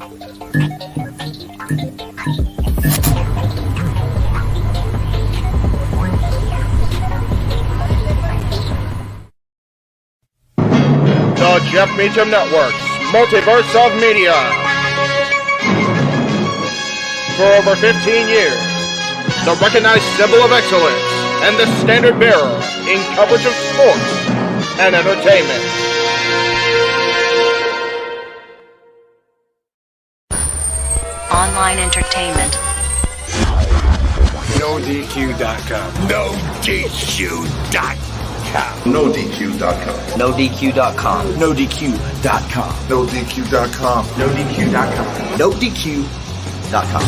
The Jeff Meacham Network's Multiverse of Media. For over 15 years, the recognized symbol of excellence and the standard bearer in coverage of sports and entertainment. Online entertainment. NoDQ.com. NoDQ.com. NoDQ.com. NoDQ.com. NoDQ.com. NoDQ.com. NoDQ.com. NoDQ.com.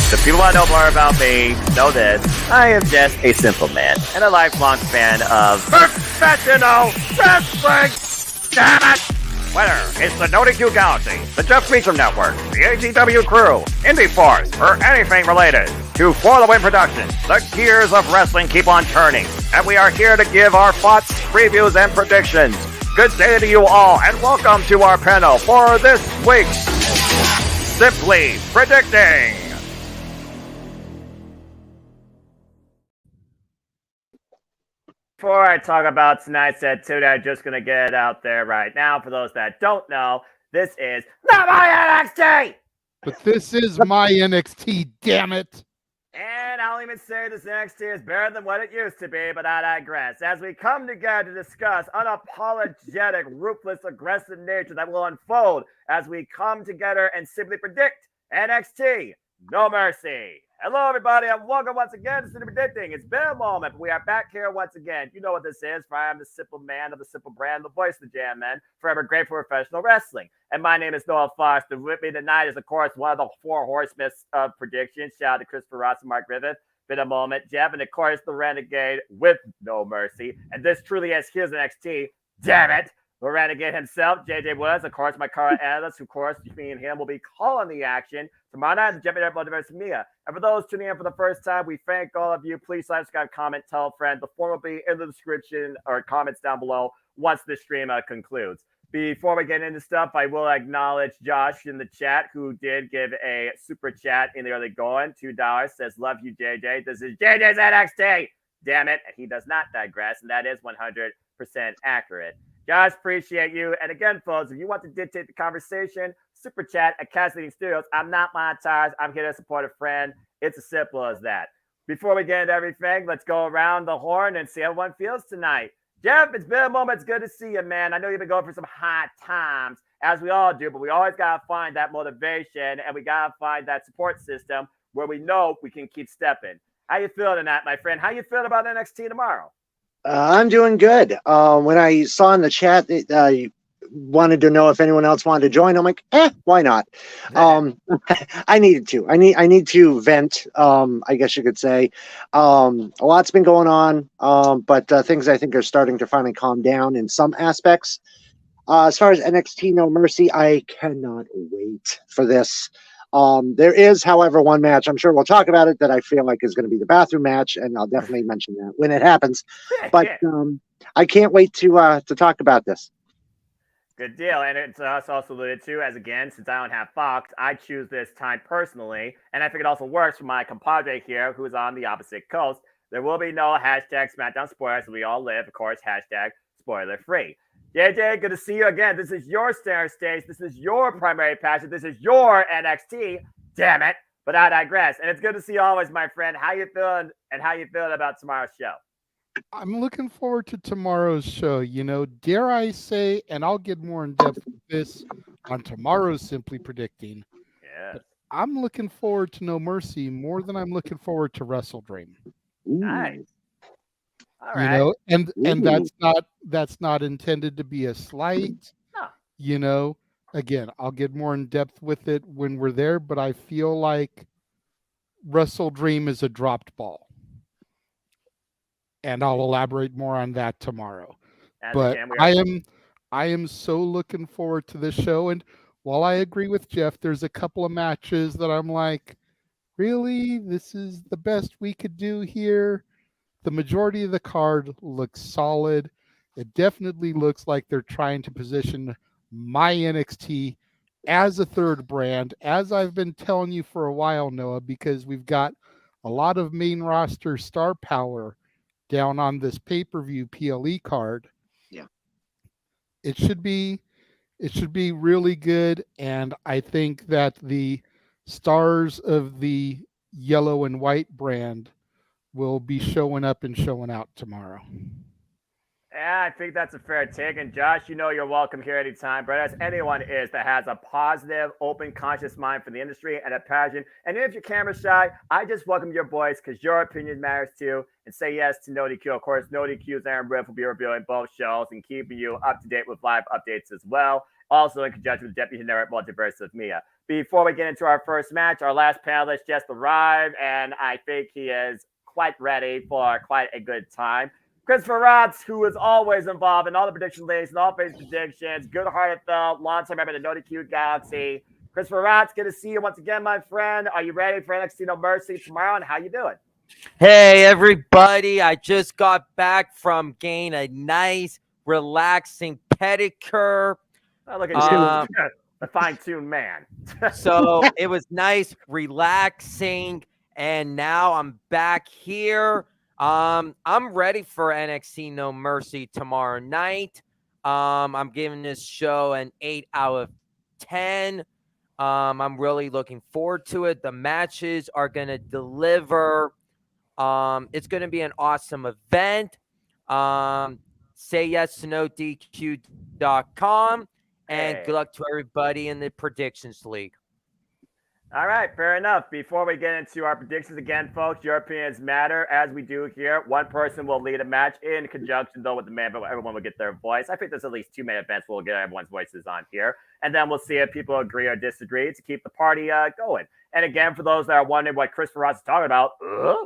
The people that know more about me know this. I am just a simple man and a lifelong fan of professional wrestling. Damn it! Whether it's the NoDQ Galaxy, the Jeff Meacham Network, the AGW Crew, Indie Force, or anything related to For the Win Productions, the gears of wrestling keep on turning, and we are here to give our thoughts, previews, and predictions. Good day to you all, and welcome to our panel for this week's Simply Predicting. Before I talk about tonight's activity, I'm just going to get it out there right now. For those that don't know, this is not my NXT! But this is my NXT, damn it. And I'll even say this NXT is better than what it used to be, but I digress. As we come together to discuss unapologetic, ruthless, aggressive nature that will unfold as we come together and simply predict NXT No Mercy. Hello, everybody, and welcome once again to Simply Predicting. It's been a moment, but we are back here once again. You know what this is, for I am the simple man of the simple brand, the voice of the Jam Man, forever grateful for professional wrestling. And my name is Noah Fox. The with me tonight is, of course, one of the four horsemen of predictions. Shout out to Christopher Ross and Mark Griffith. Been a moment, Jeff, and of course, the Renegade with No Mercy. And this truly is his NXT. Damn it! The Renegade himself, JJ Woods, of course, my current analyst, who, of course, me and him will be calling the action tomorrow night at the Jeff Multiverse of Media. And for those tuning in for the first time, we thank all of you. Please like, subscribe, comment, tell a friend. The form will be in the description or comments down below once the stream concludes. Before we get into stuff, I will acknowledge Josh in the chat, who did give a super chat in the early going. $2 says, love you, JJ. This is JJ's NXT. Damn it. He does not digress, and that is 100% accurate. Guys, appreciate you. And again, folks, if you want to dictate the conversation, super chat at Cassidy Studios. I'm not monetized. I'm here to support a friend. It's as simple as that. Before we get into everything, let's go around the horn and see how everyone feels tonight. Jeff, it's been a moment. It's good to see you, man. I know you've been going for some hard times, as we all do, but we always got to find that motivation, and we got to find that support system where we know we can keep stepping. How you feeling tonight, my friend? How you feeling about NXT tomorrow? I'm doing good. When I saw in the chat that you wanted to know if anyone else wanted to join, I'm like, why not? I needed to. I need to vent. I guess you could say. A lot's been going on, but things I think are starting to finally calm down in some aspects. As far as NXT No Mercy, I cannot wait for this. There is, however, one match, I'm sure we'll talk about it, that I feel like is going to be the bathroom match, and I'll definitely mention that when it happens. But I can't wait to talk about this. Good deal. And it's also alluded to, as again, since I don't have Fox, I choose this time personally, and I think it also works for my compadre here, who's on the opposite coast. There will be no hashtag SmackDown spoilers. We all live, of course, hashtag spoiler free. JJ, good to see you again. This is your center stage. This is your primary passion. This is your NXT. Damn it. But I digress. And it's good to see you always, my friend. How you feeling and how you feeling about tomorrow's show? I'm looking forward to tomorrow's show. You know, dare I say, and I'll get more in depth with this on tomorrow's Simply Predicting. Yeah. I'm looking forward to No Mercy more than I'm looking forward to Wrestle Dream. Nice. All right. You know, and that's not intended to be a slight. No. You know, again, I'll get more in depth with it when we're there, but I feel like Wrestle Dream is a dropped ball. And I'll elaborate more on that tomorrow. But I am so looking forward to this show. And while I agree with Jeff, there's a couple of matches that I'm like, really? This is the best we could do here? The majority of the card looks solid. It definitely looks like they're trying to position my NXT as a third brand, as I've been telling you for a while, Noah, because we've got a lot of main roster star power down on this pay-per-view PLE card. Yeah. It should be really good, and I think that the stars of the yellow and white brand will be showing up and showing out tomorrow. Yeah, I think that's a fair take. And Josh, you know you're welcome here anytime, but as anyone is that has a positive, open, conscious mind for the industry and a passion. And if you're camera shy, I just welcome your voice because your opinion matters too. And say yes to No DQ. Of course, No DQ's Aaron Riff will be reviewing both shows and keeping you up to date with live updates as well. Also in conjunction with Deputy Generic Multiverse of Mia. Before we get into our first match, our last panelist just arrived, and I think he is quite ready for quite a good time. Christopher Rotz, who is always involved in all the prediction leagues and all phase predictions, good-hearted fellow, long-time member of the No DQ Galaxy. Christopher Rotz, good to see you once again, my friend. Are you ready for NXT No Mercy tomorrow, and how you doing? Hey, everybody. I just got back from getting a nice, relaxing pedicure. Oh, look at you, a fine-tuned man. So it was nice, relaxing, and now I'm back here. I'm ready for NXT No Mercy tomorrow night. I'm giving this show an 8 out of 10. I'm really looking forward to it. The matches are going to deliver. It's going to be an awesome event. Say yes to NoDQ.com, and good luck to everybody in the Predictions League. All right, fair enough. Before we get into our predictions again, folks, your opinions matter, as we do here. One person will lead a match in conjunction, though, with the man, but everyone will get their voice. I think there's at least 2 main events we'll get everyone's voices on here. And then we'll see if people agree or disagree to keep the party going. And again, for those that are wondering what Christopher Ross is talking about,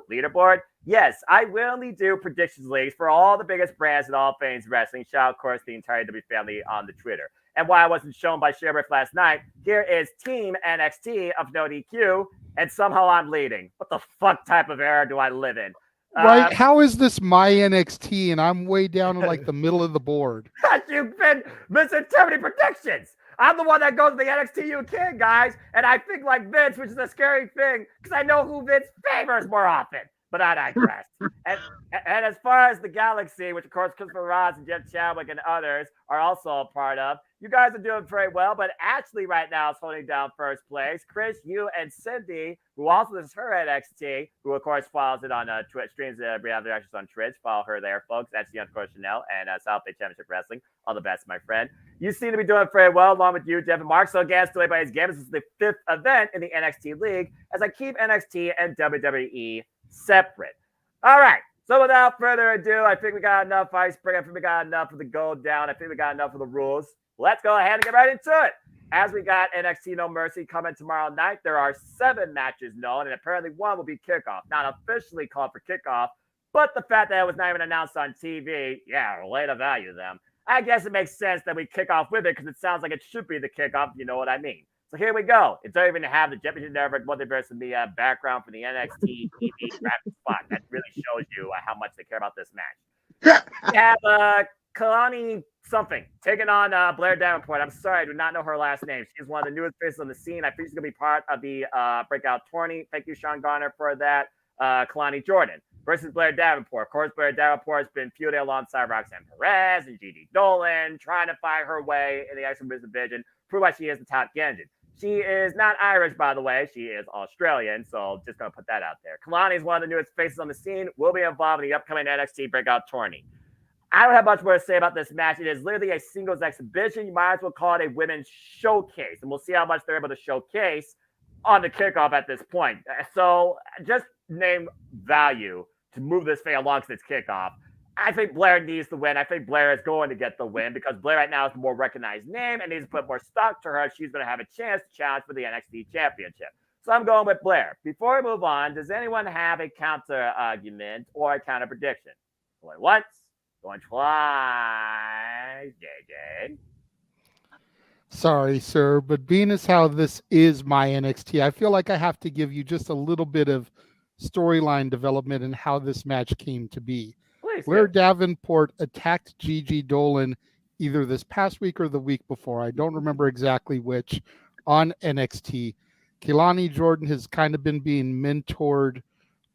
leaderboard, yes, I really do predictions leagues for all the biggest brands in all things wrestling. Shout out, of course, the entire W family on the Twitter. And why I wasn't shown by Sheriff last night, here is Team NXT of No DQ, and somehow I'm leading. What the fuck type of era do I live in? Right? How is this my NXT and I'm way down in like the middle of the board? You've been missing too many predictions. I'm the one that goes to the NXT UK, guys, and I think like Vince, which is a scary thing because I know who Vince favors more often. But I digress. and as far as the Galaxy, which of course Christopher Ross and Jeff Chadwick and others are also a part of, you guys are doing very well. But Ashley right now is holding down first place. Chris, you and Cindy, who also is her NXT, who of course follows it on Twitch, streams reality reactions on Twitch. Follow her there, folks. That's the Course Chanel and South Bay Championship Wrestling. All the best, my friend. You seem to be doing very well, along with you, Jeff and Mark. So again, still by his game. This is the 5th event in the NXT League, as I keep NXT and WWE separate. All right. So without further ado, I think we got enough icebreaker. I think we got enough of the go down. I think we got enough of the rules. Let's go ahead and get right into it. As we got NXT No Mercy coming tomorrow night, there are 7 matches known, and apparently one will be kickoff. Not officially called for kickoff, but the fact that it was not even announced on TV, way to value them. I guess it makes sense that we kick off with it because it sounds like it should be the kickoff, you know what I mean. So here we go. It's not even to have the Deputy Generic Multiverse of the background for the NXT TV graphic spot. That really shows you how much they care about this match. We have Kalani something taking on Blair Davenport. I'm sorry, I do not know her last name. She's one of the newest faces on the scene. I think she's going to be part of the breakout tourney. Thank you, Sean Garner, for that. Kalani Jordan versus Blair Davenport. Of course, Blair Davenport has been feuding alongside Roxanne Perez and Gigi Dolan, trying to find her way in the X division, prove why she is the top Genjin. She is not Irish, by the way. She is Australian, so just going to put that out there. Kalani is one of the newest faces on the scene, will be involved in the upcoming NXT breakout tourney. I don't have much more to say about this match. It is literally a singles exhibition. You might as well call it a women's showcase, and we'll see how much they're able to showcase on the kickoff at this point. So just name value to move this thing along since kickoff. I think Blair needs the win. I think Blair is going to get the win because Blair right now is the more recognized name and needs to put more stock to her. She's going to have a chance to challenge for the NXT Championship. So I'm going with Blair. Before we move on, does anyone have a counter argument or a counter prediction? Going once, going twice. JJ. Sorry, sir, but being as how this is my NXT, I feel like I have to give you just a little bit of storyline development and how this match came to be. Blair Davenport attacked Gigi Dolan either this past week or the week before. I don't remember exactly which, on NXT. Keilani Jordan has kind of been being mentored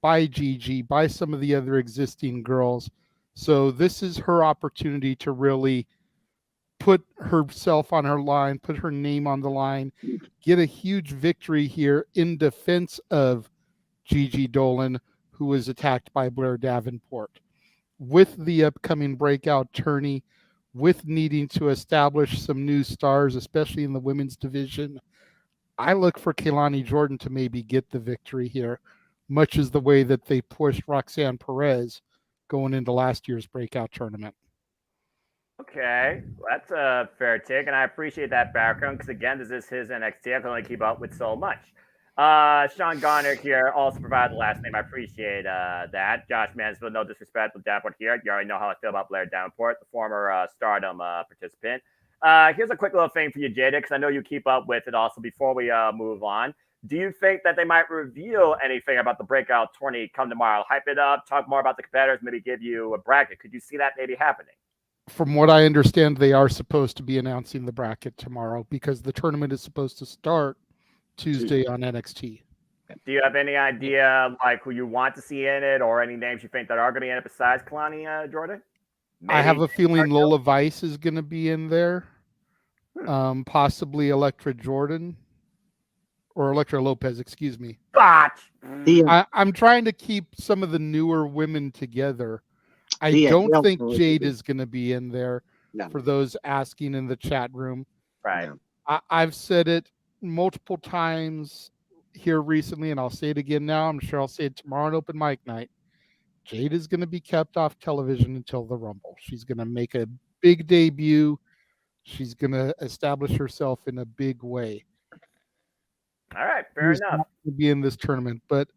by Gigi, by some of the other existing girls. So this is her opportunity to really put herself on her line, put her name on the line, get a huge victory here in defense of Gigi Dolan, who was attacked by Blair Davenport. With the upcoming breakout tourney, with needing to establish some new stars, especially in the women's division, I look for Keilani Jordan to maybe get the victory here, much as the way that they pushed Roxanne Perez going into last year's breakout tournament. Okay, well, that's a fair take, and I appreciate that background because, again, this is his NXT. I can only keep up with so much. Sean Garner here also provided the last name. I appreciate that. Josh Mansfield, no disrespect with Davenport here. You already know how I feel about Blair Davenport, the former Stardom participant. Here's a quick little thing for you, Jada, because I know you keep up with it also before we move on. Do you think that they might reveal anything about the breakout tourney come tomorrow? Hype it up, talk more about the competitors, maybe give you a bracket. Could you see that maybe happening? From what I understand, they are supposed to be announcing the bracket tomorrow because the tournament is supposed to start Tuesday on NXT. Do you have any idea like who you want to see in it or any names you think that are going to be in it besides Keilani Jordan? Maybe I have a feeling Lola Vice is going to be in there. Possibly Elektra Jordan or Elektra Lopez, excuse me. Botch! I'm trying to keep some of the newer women together. I don't think Jade is going to be in there for those asking in the chat room. Right. I've said it multiple times here recently, and I'll say it again now. I'm sure I'll say it tomorrow on open mic night. Jade is going to be kept off television until the Rumble. She's going to make a big debut. She's going to establish herself in a big way. All right, fair enough. Not to be in this tournament, but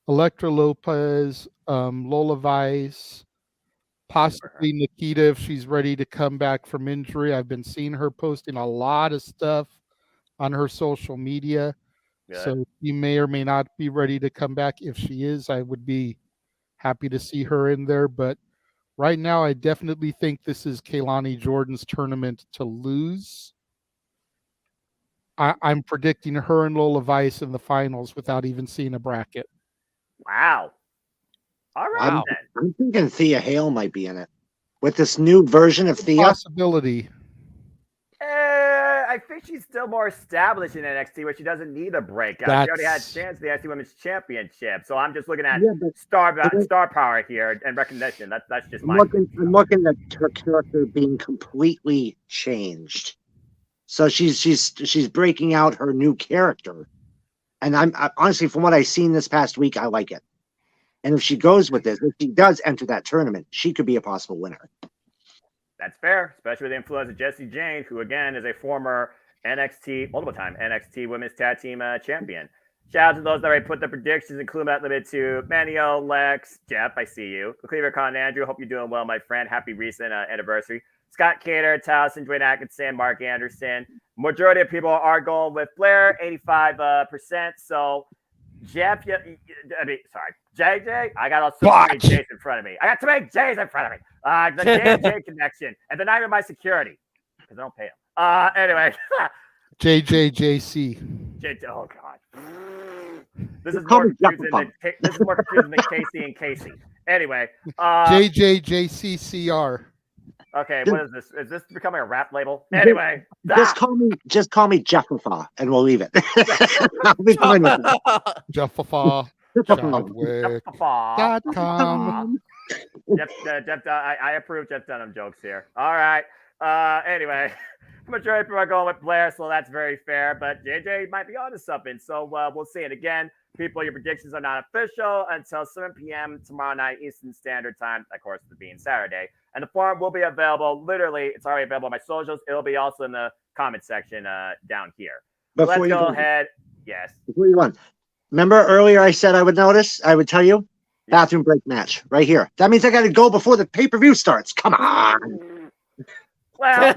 Elektra Lopez, Lola Vice, possibly Nikita if she's ready to come back from injury. I've been seeing her posting a lot of stuff on her social media. Good. So she may or may not be ready to come back. If she is, I would be happy to see her in there. But right now, I definitely think this is Keilani Jordan's tournament to lose. I'm predicting her and Lola Vice in the finals without even seeing a bracket. Wow. All right. I'm thinking Thea Hale might be in it with this new version of Thea. Possibility. I think she's still more established in NXT, where she doesn't need a breakout. She already had a chance to the NXT Women's Championship. So I'm just looking at star power here and recognition. That's just my. I'm looking at her character being completely changed. So she's breaking out her new character, and I'm honestly, from what I've seen this past week, I like it. And if she goes with this, if she does enter that tournament, she could be a possible winner. That's fair, especially with the influence of Jessie Jane, who again is a former multiple-time NXT Women's Tag Team Champion. Shout out to those that already put the predictions, including that limited to Manio, Lex, Jeff, I see you. Cleaver Con Andrew, hope you're doing well, my friend. Happy recent anniversary. Scott Cater, Towson, Dwayne Atkinson, Mark Anderson. Majority of people are going with Blair, 85%. So, Jeff, JJ, I got so many J's in front of me. I got too many J's in front of me. The JJ connection, and they're not even my security because I don't pay them. Anyway, JJJC. Oh God, this is more confusing than Casey and Casey. Anyway, JJJCCR. Okay, what is this? Is this becoming a rap label? Anyway, just call me Jeffafa, and we'll leave it. I'll be fine with it. Jeffafa. Jeffafa.com. Jeff, I approve Jeff Dunham jokes here. All right. Anyway, majority of people are going with Blair, so that's very fair. But JJ might be onto something, so we'll see. And again, people, your predictions are not official until 7 p.m. tomorrow night Eastern Standard Time. Of course, it being Saturday. And the forum will be available. Literally, it's already available on my socials. It'll be also in the comment section down here. Let's go ahead. Yes. Before you run, remember earlier I said I would tell you? Bathroom break match right here. That means I got to go before the pay-per-view starts. Come on. Well,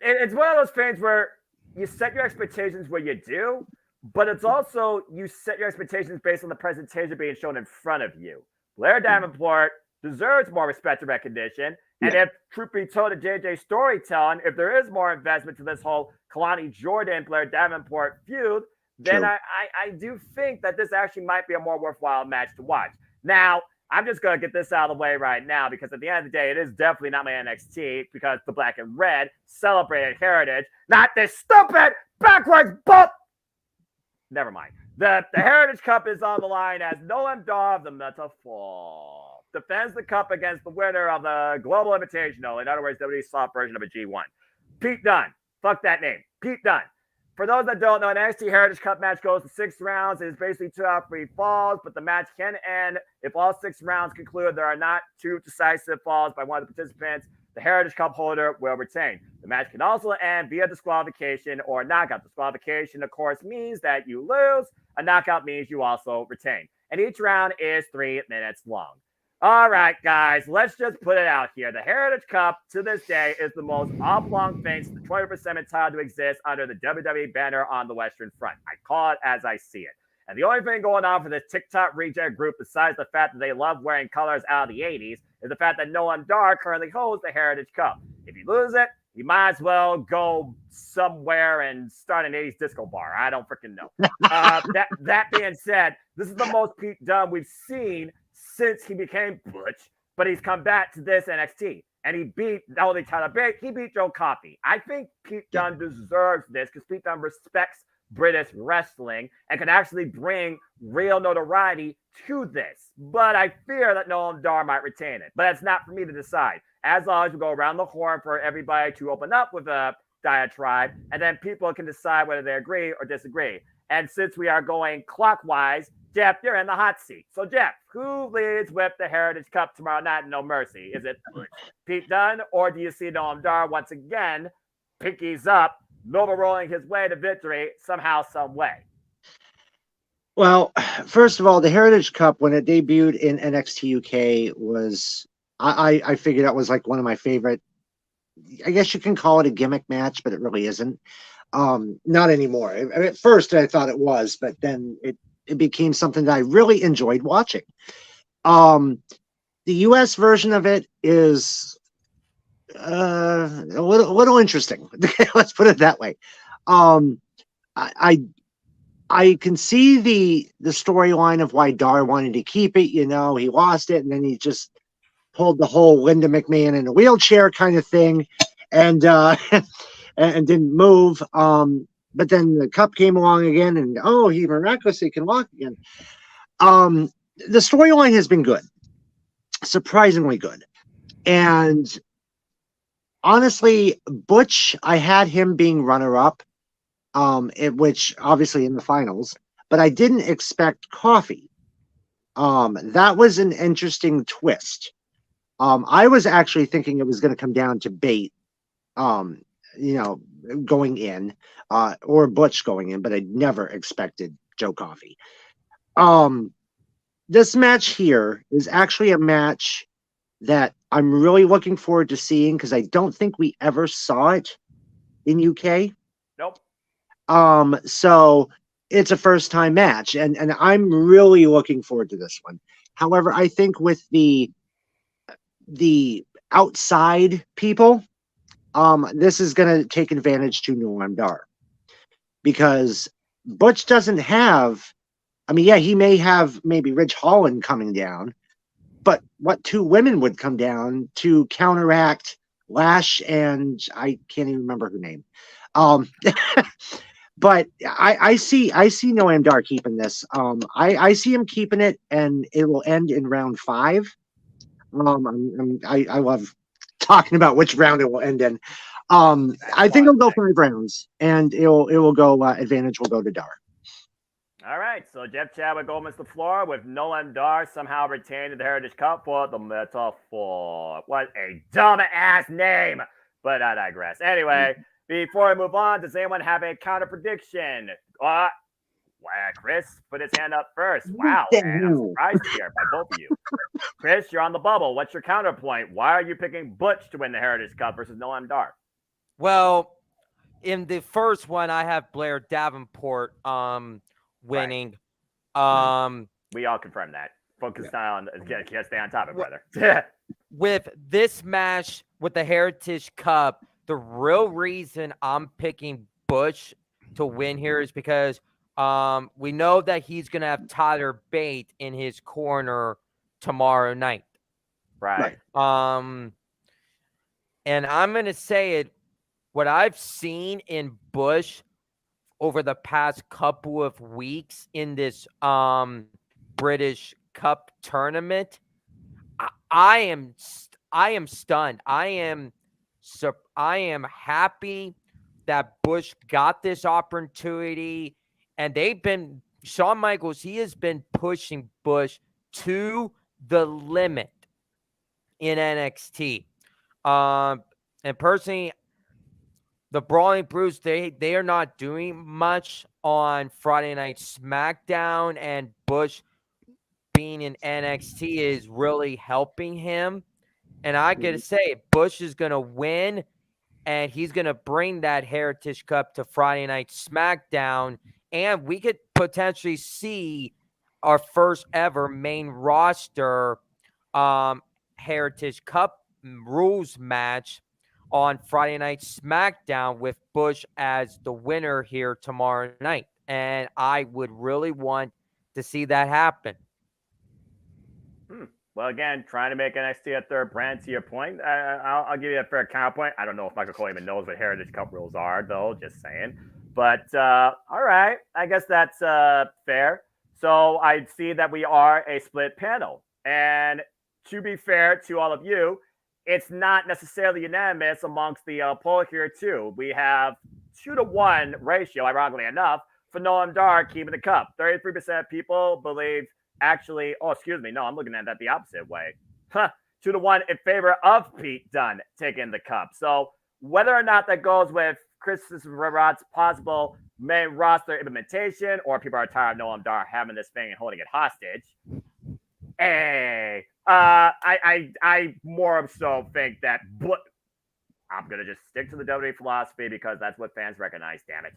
it's one of those things where you set your expectations where you do, but it's also you set your expectations based on the presentation being shown in front of you. Blair Davenport deserves more respect and recognition. And if, truth be told, to JJ storytelling, if there is more investment to this whole Kalani Jordan, Blair Davenport feud, then I do think that this actually might be a more worthwhile match to watch. Now, I'm just going to get this out of the way right now because at the end of the day, it is definitely not my NXT because the black and red celebrated heritage, not this stupid backwards bump. Never mind. The Heritage Cup is on the line as Noam Dar of the Metaphor defends the cup against the winner of the Global Invitational. In other words, WWE's soft version of a G1. Pete Dunne. Fuck that name. Pete Dunne. For those that don't know, an NXT Heritage Cup match goes to 6 rounds. It is basically 2 out of 3 falls, but the match can end if all 6 rounds conclude there are not 2 decisive falls by one of the participants. The Heritage Cup holder will retain. The match can also end via disqualification or knockout. Disqualification, of course, means that you lose. A knockout means you also retain. And each round is 3 minutes long. All right, guys, let's just put it out here. The Heritage Cup, to this day, is the most oblong thing since the 20% entitled to exist under the WWE banner on the Western Front. I call it as I see it. And the only thing going on for this TikTok reject group, besides the fact that they love wearing colors out of the 80s, is the fact that Noam Dar currently holds the Heritage Cup. If you lose it, you might as well go somewhere and start an 80s disco bar. I don't freaking know. That being said, this is the most Pete Dunne we've seen since he became Butch, but he's come back to this NXT. And he beat, not only Tyler Bate, he beat Joe Coffey. I think Pete Dunne deserves this because Pete Dunne respects British wrestling and can actually bring real notoriety to this. But I fear that Noam Dar might retain it. But it's not for me to decide. As long as we go around the horn for everybody to open up with a diatribe, and then people can decide whether they agree or disagree. And since we are going clockwise, Jeff, you're in the hot seat. So, Jeff, who leads with the Heritage Cup tomorrow night? No Mercy. Is it Pete Dunne, or do you see Noam Dar once again, pinkies up, Nova rolling his way to victory somehow, some way? Well, first of all, the Heritage Cup, when it debuted in NXT UK, was I figured that was like one of my favorite. I guess you can call it a gimmick match, but it really isn't. Not anymore. At first, I thought it was, but then it became something that I really enjoyed watching. The US version of it is a little interesting. Let's put it that way. I can see the storyline of why Dar wanted to keep it. You know, he lost it, and then he just pulled the whole Linda McMahon in a wheelchair kind of thing, and and didn't move. But then the cup came along again, and he miraculously can walk again. The storyline has been good, surprisingly good. And honestly, Butch, I had him being runner-up, which obviously in the finals, but I didn't expect Coffey. That was an interesting twist. I was actually thinking it was going to come down to Bate, going in, or Butch going in, but I never expected Joe Coffey. This match here is actually a match that I'm really looking forward to seeing because I don't think we ever saw it in UK. Nope. So it's a first time match, and I'm really looking forward to this one. However, I think with the outside people, this is going to take advantage to Noam Dar because Butch doesn't have. I mean, yeah, he may have maybe Ridge Holland coming down, but what 2 women would come down to counteract Lash and I can't even remember her name. But I see Noam Dar keeping this. I see him keeping it, and it will end in round 5. I love talking about which round it will end in. I think it'll go 5 rounds, and it will go advantage will go to Dar. All right, so Jeff Chadwick opens the floor with Noam Dar somehow retaining the Heritage Cup for the Metaphor. What a dumb-ass name, but I digress. Anyway, before we move on, does anyone have a counter prediction? Chris put his hand up first. Wow, man, I'm surprised here by both of you. Chris, you're on the bubble. What's your counterpoint? Why are you picking Butch to win the Heritage Cup versus Noam Dar? Well, in the first one, I have Blair Davenport winning. Right. We all confirm that. focus on, can't stay on topic, brother. With this match with the Heritage Cup, the real reason I'm picking Bush to win here is because we know that he's going to have Tyler Bate in his corner tomorrow night. Right. And I'm going to say it, what I've seen in Bush over the past couple of weeks in this British Cup tournament, I am stunned. I am happy that Bush got this opportunity, and Shawn Michaels, he has been pushing Bush to the limit in NXT. And personally, the Brawling Brutes, they are not doing much on Friday Night SmackDown, and Bush being in NXT is really helping him. And I got to say, Bush is going to win, and he's going to bring that Heritage Cup to Friday Night SmackDown, and we could potentially see our first ever main roster Heritage Cup rules match on Friday Night SmackDown with Bush as the winner here tomorrow night. And I would really want to see that happen. Well, again, trying to make NXT a third brand, to your point. I'll give you a fair counterpoint. I don't know if Michael Cole even knows what Heritage Cup rules are, though, just saying. But, all right, I guess that's fair. So I see that we are a split panel. And to be fair to all of you, it's not necessarily unanimous amongst the poll here, too. We have 2-to-1 ratio, ironically enough, for Noam Dar keeping the cup. 33% of people believe actually, I'm looking at that the opposite way. 2-to-1 in favor of Pete Dunne taking the cup. So whether or not that goes with Christopher Rod's possible main roster implementation, or people are tired of Noam Dar having this thing and holding it hostage, I more so think that, but I'm going to just stick to the WWE philosophy because that's what fans recognize, damn it.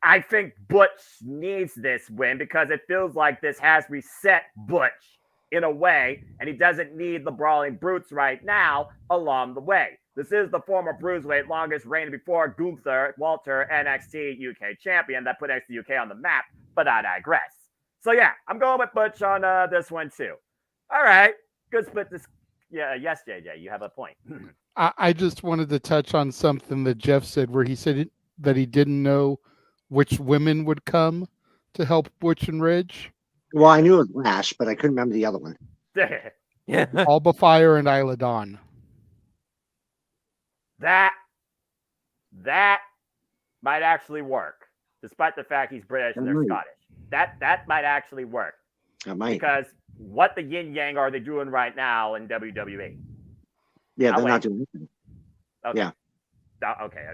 I think Butch needs this win because it feels like this has reset Butch in a way, and he doesn't need the Brawling Brutes right now along the way. This is the former Bruiserweight longest reign before Gunther Walter NXT UK champion that put NXT UK on the map, but I digress. So yeah, I'm going with Butch on this one too. All right, good split. Yes, JJ, you have a point. I just wanted to touch on something that Jeff said, where he said that he didn't know which women would come to help Butch and Ridge. Well, I knew it was Lash, but I couldn't remember the other one. Alba Fire and Isla Dawn. That might actually work, despite the fact he's British and they're Scottish. That might actually work. That might. Because what the yin yang are they doing right now in WWE? Yeah, they're not doing anything. Okay. Yeah. Okay.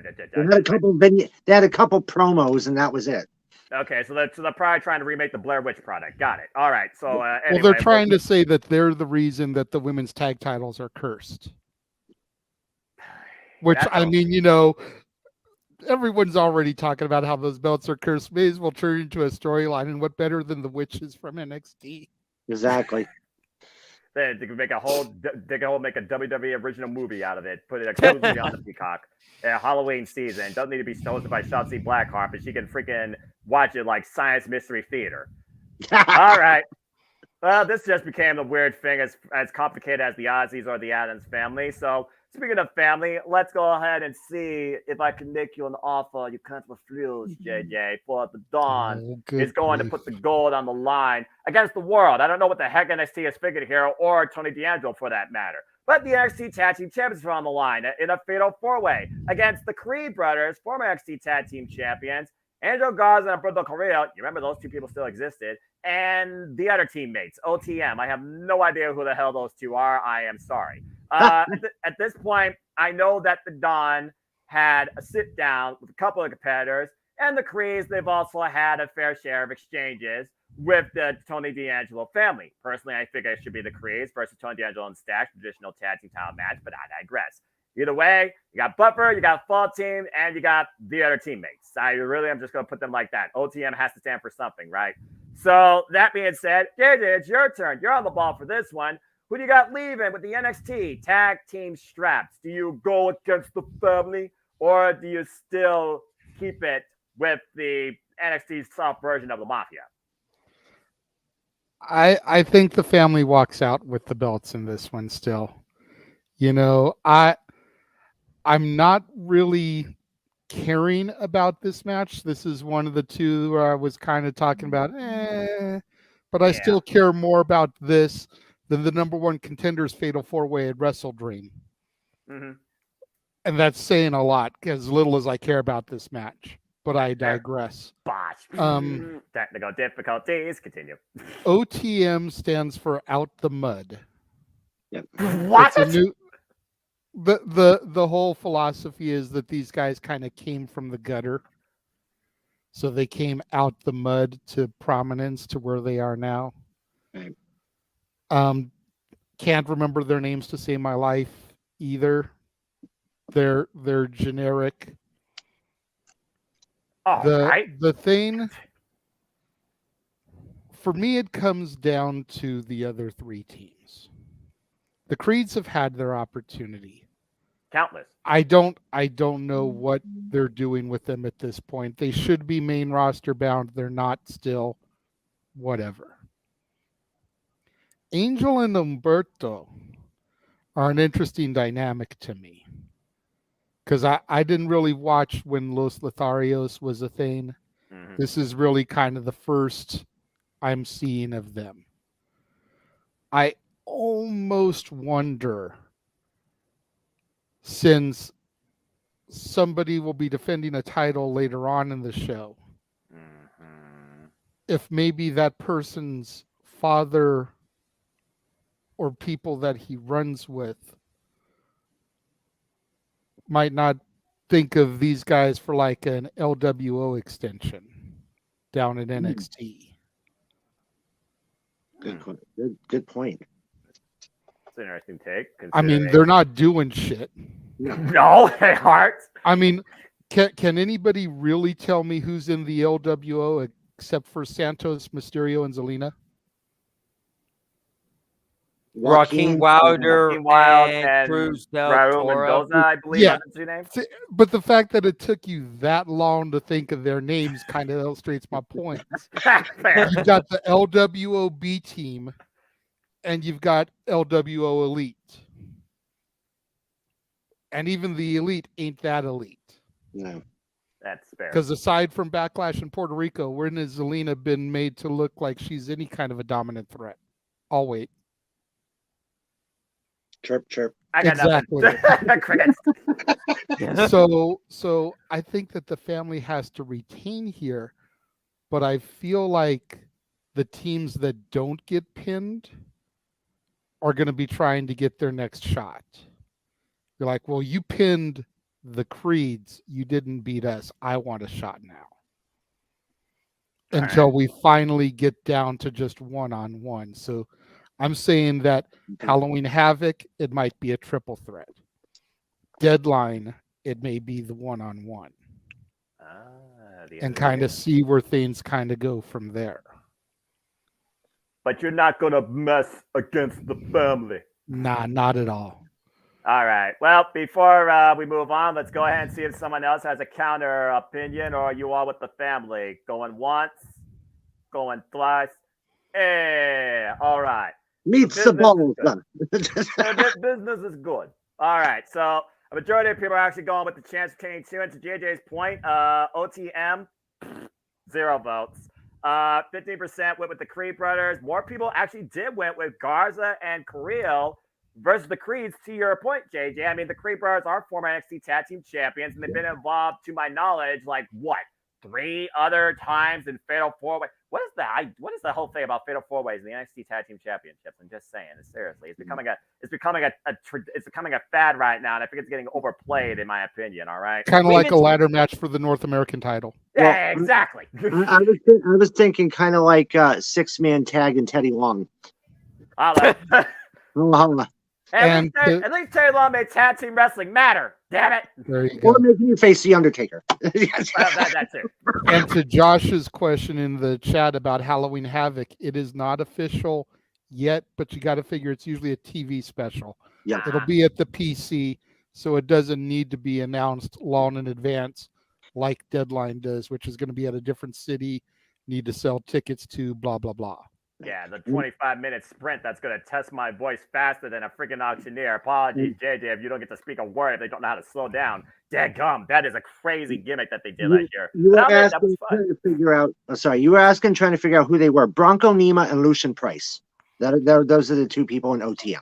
They had a couple promos, and that was it. Okay, so they're probably trying to remake the Blair Witch product. Got it. All right. So anyway, well, they're trying to say that they're the reason that the women's tag titles are cursed. Which, I mean, everyone's already talking about how those belts are cursed. May as well turn into a storyline, and what better than the witches from NXT? Exactly. They could make a WWE original movie out of it. Put it exclusively on the Peacock. Halloween season. Doesn't need to be hosted by Shotzi Blackheart, but she can freaking watch it like science mystery theater. All right. Well, this just became a weird thing, as complicated as the Aussies or the Addams family. So speaking of family, let's go ahead and see if I can make you an offer you can't refuse, JJ, for the Dawn is going to put the gold on the line against the world. I don't know what the heck NXT is figured here, or Tony D'Angelo for that matter. But the NXT Tag Team Champions are on the line in a fatal four-way against the Creed brothers, former NXT Tag Team Champions, Angel Garza and Alberto Carrillo. You remember those two people still existed. And the other teammates, OTM. I have no idea who the hell those two are. I am sorry. At this point, I know that the Dawn had a sit down with a couple of competitors, and the Creeds, they've also had a fair share of exchanges with the Tony D'Angelo family. Personally, I think it should be the Creeds versus Tony D'Angelo and Stash, traditional tag team title match, but I digress. Either way, you got Buffer, you got Fall Team, and you got the other teammates. I'm just going to put them like that. OTM has to stand for something, right? So that being said, JJ, it's your turn. You're on the ball for this one. Who do you got leaving with the NXT tag team straps? Do you go against the family, or do you still keep it with the NXT soft version of the Mafia? I think the family walks out with the belts in this one still. You know, I'm not really caring about this match. This is one of the two where I was kind of talking about, but I still care more about this than the number one contender's fatal 4-way at Wrestle Dream. Mm-hmm. And that's saying a lot, as little as I care about this match. But I digress. Botch. Technical difficulties. Continue. OTM stands for Out the Mud. Yep. What? The whole philosophy is that these guys kind of came from the gutter. So they came out the mud to prominence to where they are now. Right. Can't remember their names to save my life either. They're generic. The thing for me, it comes down to the other three teams. The Creeds have had their opportunity. Countless. I don't know what they're doing with them at this point. They should be main roster bound. They're not still. Whatever. Angel and Umberto are an interesting dynamic to me. Because I didn't really watch when Los Lotharios was a thing. Mm-hmm. This is really kind of the first I'm seeing of them. I almost wonder, since somebody will be defending a title later on in the show, if maybe that person's father or people that he runs with might not think of these guys for like an LWO extension down at NXT. Good point. That's an interesting take. I mean, they're not doing shit. No, they aren't. I mean, can anybody really tell me who's in the LWO except for Santos, Mysterio, and Zelina? Joaquin Wilder and Cruz del Toro. Mendoza, I believe. Yeah. That's your name. But the fact that it took you that long to think of their names kind of illustrates my point. You've got the LWO B team, and you've got LWO Elite. And even the Elite ain't that elite. No. That's fair. Because aside from Backlash in Puerto Rico, when has Zelina been made to look like she's any kind of a dominant threat? I'll wait. Chirp, chirp. I got exactly. Crickets. So I think that the family has to retain here, but I feel like the teams that don't get pinned are going to be trying to get their next shot. You're like, well, you pinned the Creeds. You didn't beat us. I want a shot now. Until we finally get down to just one-on-one. So I'm saying that Halloween Havoc, it might be a triple threat. Deadline, it may be the one-on-one. And kind of see where things kind of go from there. But you're not going to mess against the family. Nah, not at all. All right. Well, before we move on, let's go ahead and see if someone else has a counter opinion, or are you all with the family? Going once, going twice. Hey, all right. Meets the ball. Business is good. All right. So a majority of people are actually going with the Chance Kane too. And to JJ's point, OTM, 0 votes. 15% went with the Creed brothers. More people actually did went with Garza and Carrillo versus the Creeds. To your point, JJ, I mean, the Creed brothers are former NXT Tag Team Champions, and they've been involved, to my knowledge, like what, 3 other times in Fatal 4-Way. What is the whole thing about Fatal 4-Ways in the NXT Tag Team Championships? I'm just saying, seriously, it's becoming a fad right now, and I think it's getting overplayed, in my opinion. All right, kind of like a ladder match for the North American title. Yeah, exactly. I was thinking kind of like 6-man tag and Teddy Long. At And least Terry Long made tag team wrestling matter. Damn it! There you go. Or making you face the Undertaker. That too. And to Josh's question in the chat about Halloween Havoc, it is not official yet, but you got to figure it's usually a TV special. Yeah. It'll be at the PC, so it doesn't need to be announced long in advance like Deadline does, which is going to be at a different city, need to sell tickets to, blah, blah, blah. Yeah, the 25-minute sprint that's going to test my voice faster than a freaking auctioneer. Apologies, JJ, if you don't get to speak a word, if they don't know how to slow down. Dadgum, that is a crazy gimmick that they did last year. You were asking trying to figure out. You were asking trying to figure out who they were. Bronco Nima and Lucian Price. Those are the two people in OTM.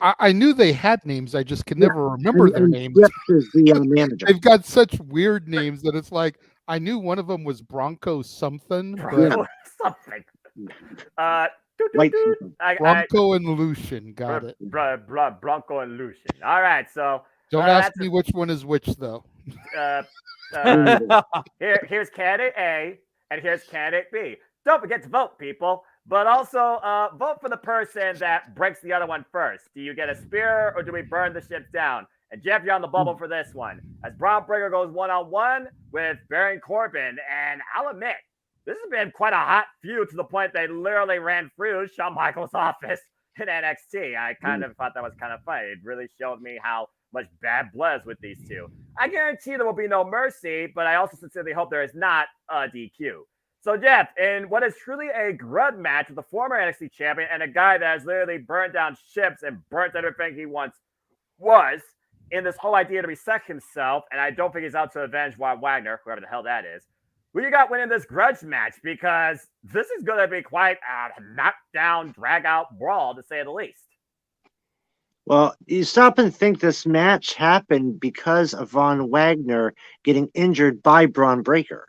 I knew they had names. I just could never remember their names. Is the manager. They've got such weird names that it's like I knew one of them was Bronco something. Bronco something. Bronco and Lucian, got it. Bronco and Lucian. All right, so don't ask me which one is which though. Here's candidate A and here's candidate B. Don't forget to vote, people. But also vote for the person that breaks the other one first. Do you get a spear or do we burn the ships down? And Jeff, you're on the bubble for this one. As Braun Breaker goes one-on-one with Baron Corbin, and I'll admit, this has been quite a hot feud to the point they literally ran through Shawn Michaels' office in NXT. I kind of thought that was kind of funny. It really showed me how much bad blood is with these two. I guarantee there will be no mercy, but I also sincerely hope there is not a DQ. So, Jeff, in what is truly a grudge match with the former NXT champion and a guy that has literally burned down ships and burnt everything he once was in this whole idea to reset himself, and I don't think he's out to avenge Von Wagner, whoever the hell that is. Who you got winning this grudge match? Because this is going to be quite a knockdown, drag-out brawl, to say the least. Well, you stop and think this match happened because of Von Wagner getting injured by Braun Breaker.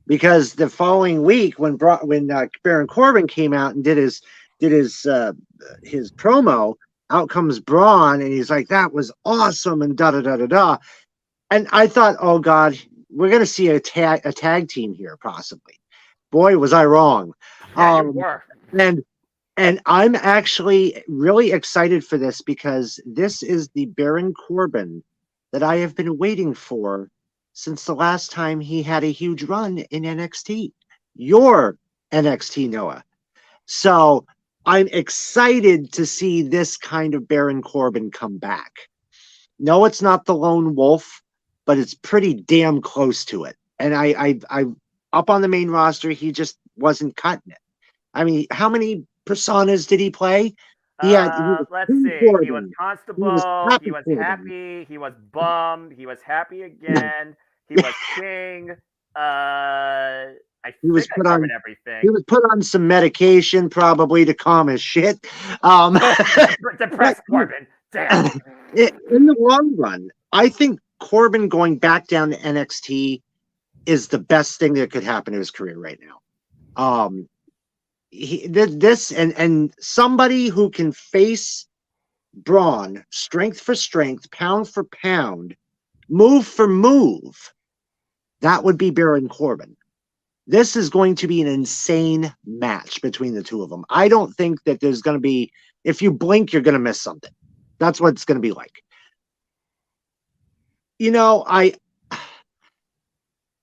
Because the following week, when Baron Corbin came out and did his promo, out comes Braun, and he's like, "That was awesome," and da da da da da. And I thought, oh God, we're gonna see a tag team here, possibly. Boy, was I wrong. Yeah, you were. And I'm actually really excited for this because this is the Baron Corbin that I have been waiting for since the last time he had a huge run in NXT. Your NXT, Noah. So I'm excited to see this kind of Baron Corbin come back. No, it's not the lone wolf, but it's pretty damn close to it. And I up on the main roster, he just wasn't cutting it. I mean, how many personas did he play? Let's see. He was Constable. He was happy. He was bummed. He was happy again. He was king. He was put on everything. He was put on some medication, probably to calm his shit. Depressed Corbin. Damn. In the long run, I think Corbin going back down to NXT is the best thing that could happen to his career right now. This and somebody who can face Braun, strength for strength, pound for pound, move for move, that would be Baron Corbin. This is going to be an insane match between the two of them. I don't think that there's going to be, if you blink, you're going to miss something. That's what it's going to be like. You know,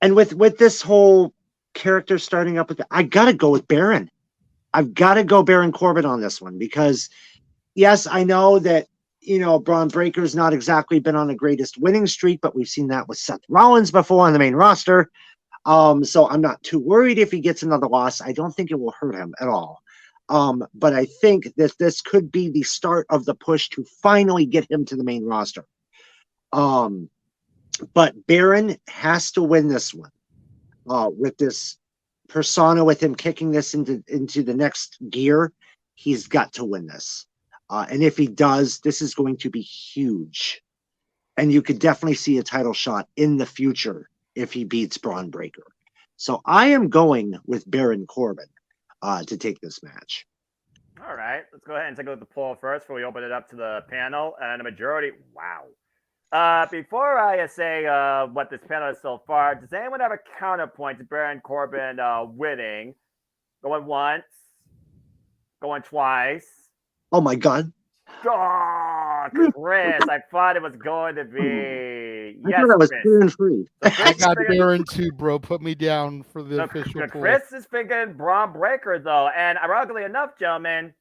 and with this whole character starting up with, I got to go with Baron. I've got to go Baron Corbin on this one because, yes, I know that, you know, Braun Breaker's not exactly been on the greatest winning streak, but we've seen that with Seth Rollins before on the main roster. So I'm not too worried if he gets another loss. I don't think it will hurt him at all. But I think that this could be the start of the push to finally get him to the main roster. But Baron has to win this one with this persona, with him kicking this into the next gear. He's got to win this. And if he does, this is going to be huge. And you could definitely see a title shot in the future if he beats Braun Breaker. So I am going with Baron Corbin to take this match. All right, let's go ahead and take a look at the poll first before we open it up to the panel. And the majority, wow. Before I say what this panel is so far, does anyone have a counterpoint to Baron Corbin winning? Going once, going twice. Oh my God. Oh, Chris, I thought it was going to be Exactly. I Yes, thought that was Chris. clear and free. I got Baron too, bro. Put me down for the official poll. Chris is thinking Braun Breaker, though. And ironically enough, gentlemen,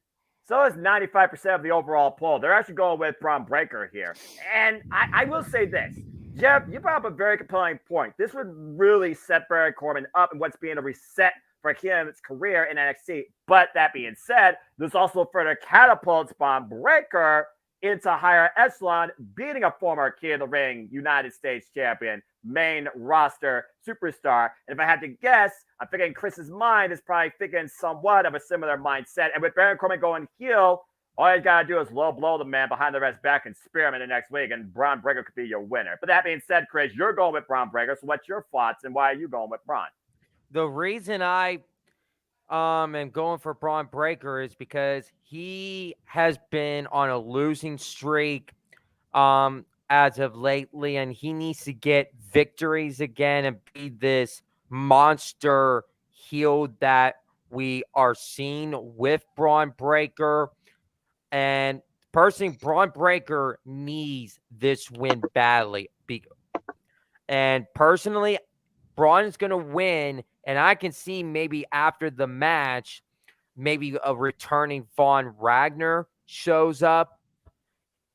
so is 95% of the overall poll. They're actually going with Braun Breaker here. And I will say this. Jeff, you brought up a very compelling point. This would really set Baron Corbin up in what's being a reset for his career in NXT. But that being said, this also further catapults Braun Breaker into higher echelon, beating a former King of the Ring United States champion, main roster superstar. And if I had to guess, I'm thinking Chris's mind is probably thinking somewhat of a similar mindset. And with Baron Corbin going heel, all you got to do is low blow the man behind the rest back and spear him in the next week, and Braun Breaker could be your winner. But that being said, Chris, you're going with Braun Breaker. So what's your thoughts, and why are you going with Braun? The reason I am going for Braun Breaker is because he has been on a losing streak as of lately, and he needs to get victories again and be this monster heel that we are seeing with Braun Breaker. And personally, Braun Breaker needs this win badly. And personally, Braun is going to win, and I can see maybe after the match, maybe a returning Von Wagner shows up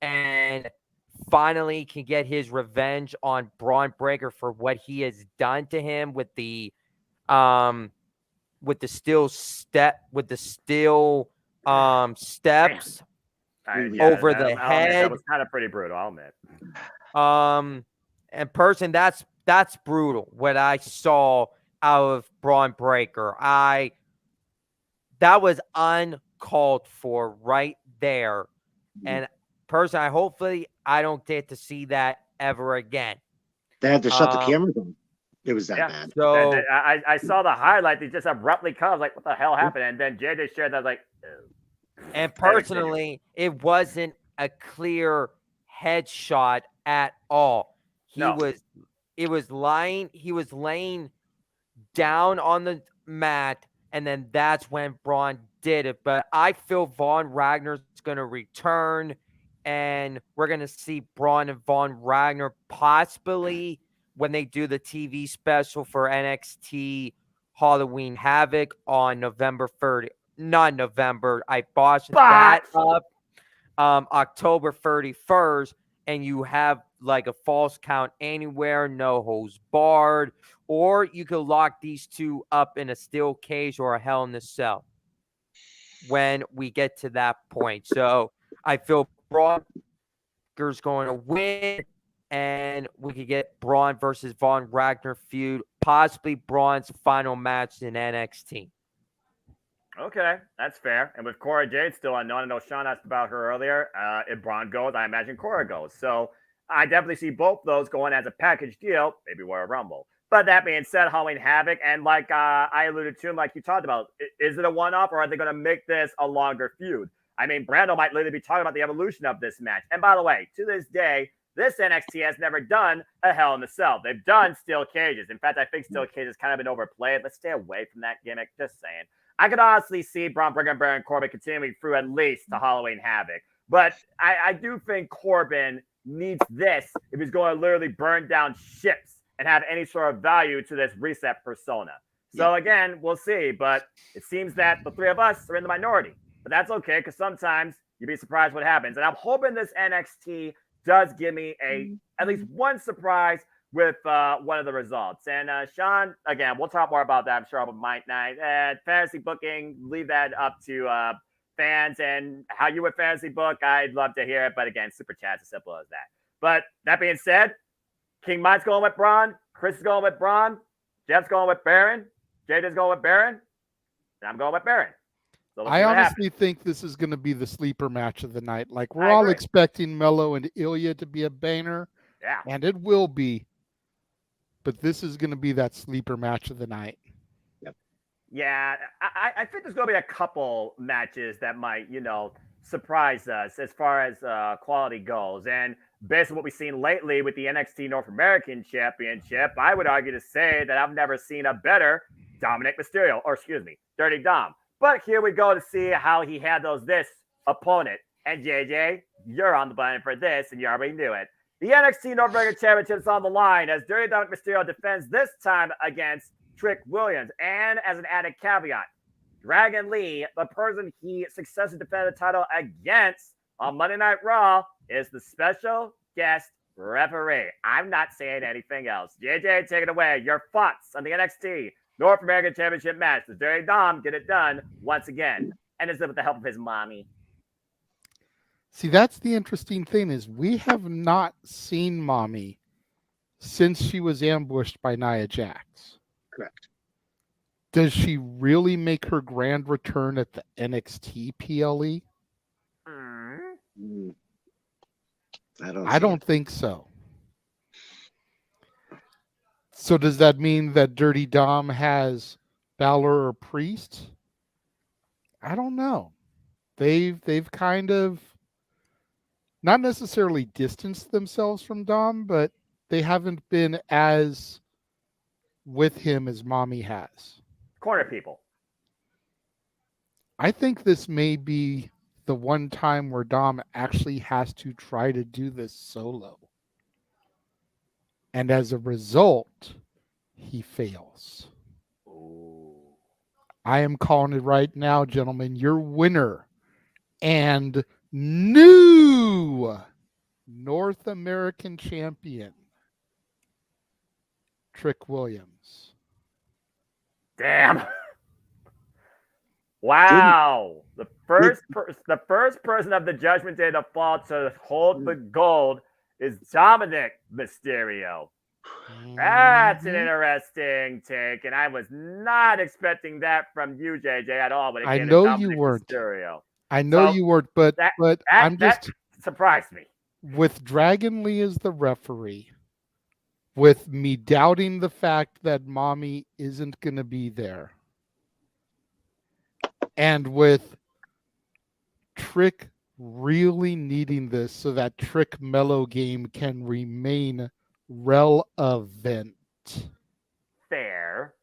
and finally can get his revenge on Braun Breaker for what he has done to him with the steel steps over the head. That was kind of pretty brutal, I'll admit. And person, that's brutal. What I saw out of Braun Breaker, that was uncalled for right there. And person, hopefully I don't get to see that ever again. They had to shut the cameras on. It was that bad. So I saw the highlight. They just abruptly cut. I was like, what the hell happened? And then JJ shared that. I was like, and personally, it wasn't a clear headshot at all. He was laying down on the mat, and then that's when Braun did it. But I feel Von Wagner's going to return, and we're going to see Braun and Von Wagner possibly when they do the TV special for NXT Halloween Havoc on November 30th. Not November. I botched that up. October 31st, and you have like a false count anywhere, no holds barred, or you could lock these two up in a steel cage or a Hell in a Cell when we get to that point. So I feel Braun Breaker's going to win, and we could get Braun versus Von Wagner feud, possibly Braun's final match in NXT. Okay, that's fair. And with Cora Jade still unknown, I know Sean asked about her earlier. If Braun goes, I imagine Cora goes. So I definitely see both those going as a package deal, maybe Royal Rumble. But that being said, Halloween Havoc, and like I alluded to, and like you talked about, is it a one-off, or are they going to make this a longer feud? I mean, Brando might literally be talking about the evolution of this match. And by the way, to this day, this NXT has never done a Hell in a Cell. They've done steel cages. In fact, I think steel cages kind of been overplayed. Let's stay away from that gimmick. Just saying. I could honestly see Braun Breaker and Baron Corbin continuing through at least to Halloween Havoc. But I do think Corbin needs this if he's going to literally burn down ships and have any sort of value to this reset persona. So again, we'll see. But it seems that the three of us are in the minority. But that's okay, because sometimes you'd be surprised what happens. And I'm hoping this NXT does give me at least one surprise with one of the results. And Sean, again, we'll talk more about that, I'm sure, on Mike Night. Fantasy booking, leave that up to fans, and how you would fantasy book, I'd love to hear it. But again, super chat's as simple as that. But that being said, King Mike's going with Braun, Chris is going with Braun, Jeff's going with Baron, JJ's going with Baron, and I'm going with Baron. So I honestly think this is going to be the sleeper match of the night. Like, we're all expecting Mello and Ilya to be a banger. Yeah. And it will be. But this is going to be that sleeper match of the night. Yep. Yeah, I think there's going to be a couple matches that might, surprise us as far as quality goes. And based on what we've seen lately with the NXT North American Championship, I would argue to say that I've never seen a better Dominic Mysterio, or excuse me, Dirty Dom. But here we go to see how he handles this opponent. And JJ, you're on the button for this, and you already knew it. The NXT North American Championship is on the line as Dirty Dominic Mysterio defends this time against Trick Williams. And as an added caveat, Dragon Lee, the person he successfully defended the title against on Monday Night Raw, is the special guest referee. I'm not saying anything else. JJ, take it away. Your thoughts on the NXT North American Championship match. Does Dirty Dom get it done once again? And is it with the help of his mommy? See, that's the interesting thing is we have not seen Mommy since she was ambushed by Nia Jax. Correct. Does she really make her grand return at the NXT PLE? I don't think so. So does that mean that Dirty Dom has Balor or Priest? I don't know. They've kind of not necessarily distanced themselves from Dom, but they haven't been as with him as Mommy has. Corner people. I think this may be the one time where Dom actually has to try to do this solo. And as a result, he fails. Ooh. I am calling it right now, gentlemen. Your winner and new North American champion, Trick Williams. Damn. Wow. The first person of the Judgment Day to fall to hold the gold is Dominic Mysterio. That's an interesting take, and I was not expecting that from you, JJ, at all. But I know you weren't. Mysterio. I know you weren't, but I'm just that surprised me. With Dragon Lee as the referee, with me doubting the fact that Mommy isn't going to be there, and with Trick really needing this so that Trick Mellow game can remain relevant. Fair.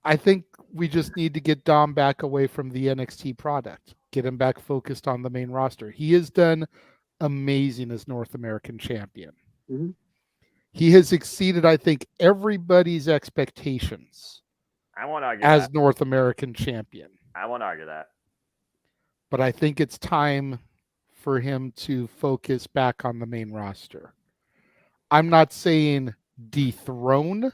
I think we just need to get Dom back away from the NXT product. Get him back focused on the main roster. He has done amazing as North American champion. Mm-hmm. He has exceeded, I think, everybody's expectations. I won't argue as that. North American champion. I won't argue that. But I think it's time for him to focus back on the main roster. I'm not saying dethrone,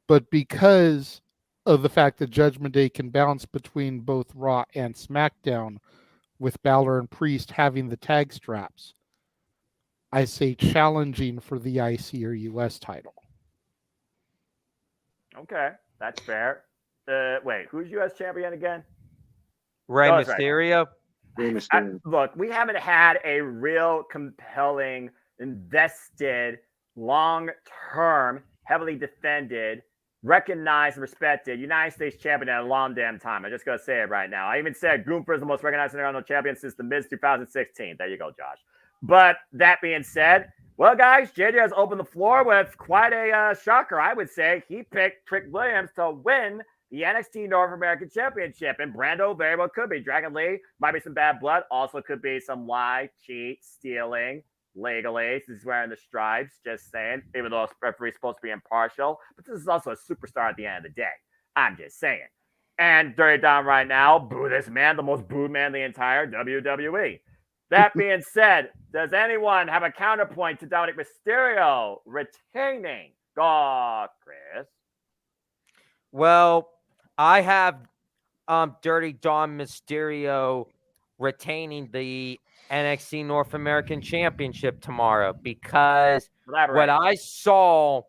but because of the fact that Judgment Day can bounce between both Raw and SmackDown with Balor and Priest having the tag straps, I say challenging for the IC or US title. Okay, that's fair. Wait, who's US champion again? Rey Mysterio. Rey Mysterio. Look, we haven't had a real compelling, invested, long-term, heavily defended, recognized and respected United States champion in a long damn time. I just gotta say it right now. I even said Gunther is the most recognized Intercontinental champion since the Miz 2016. There you go, Josh. But that being said, well, guys, JJ has opened the floor with quite a shocker, I would say. He picked Trick Williams to win the NXT North American Championship, and Brando very well could be. Dragon Lee might be some bad blood, also could be some lie, cheat, stealing, legally. He's wearing the stripes, just saying, even though the referee's supposed to be impartial. But this is also a superstar at the end of the day. I'm just saying. And Dirty Dom right now, boo this man, the most booed man in the entire WWE. That being said, does anyone have a counterpoint to Dominic Mysterio retaining? Go, Chris. Well, I have Dirty Dom Mysterio retaining the NXT North American Championship tomorrow because what I saw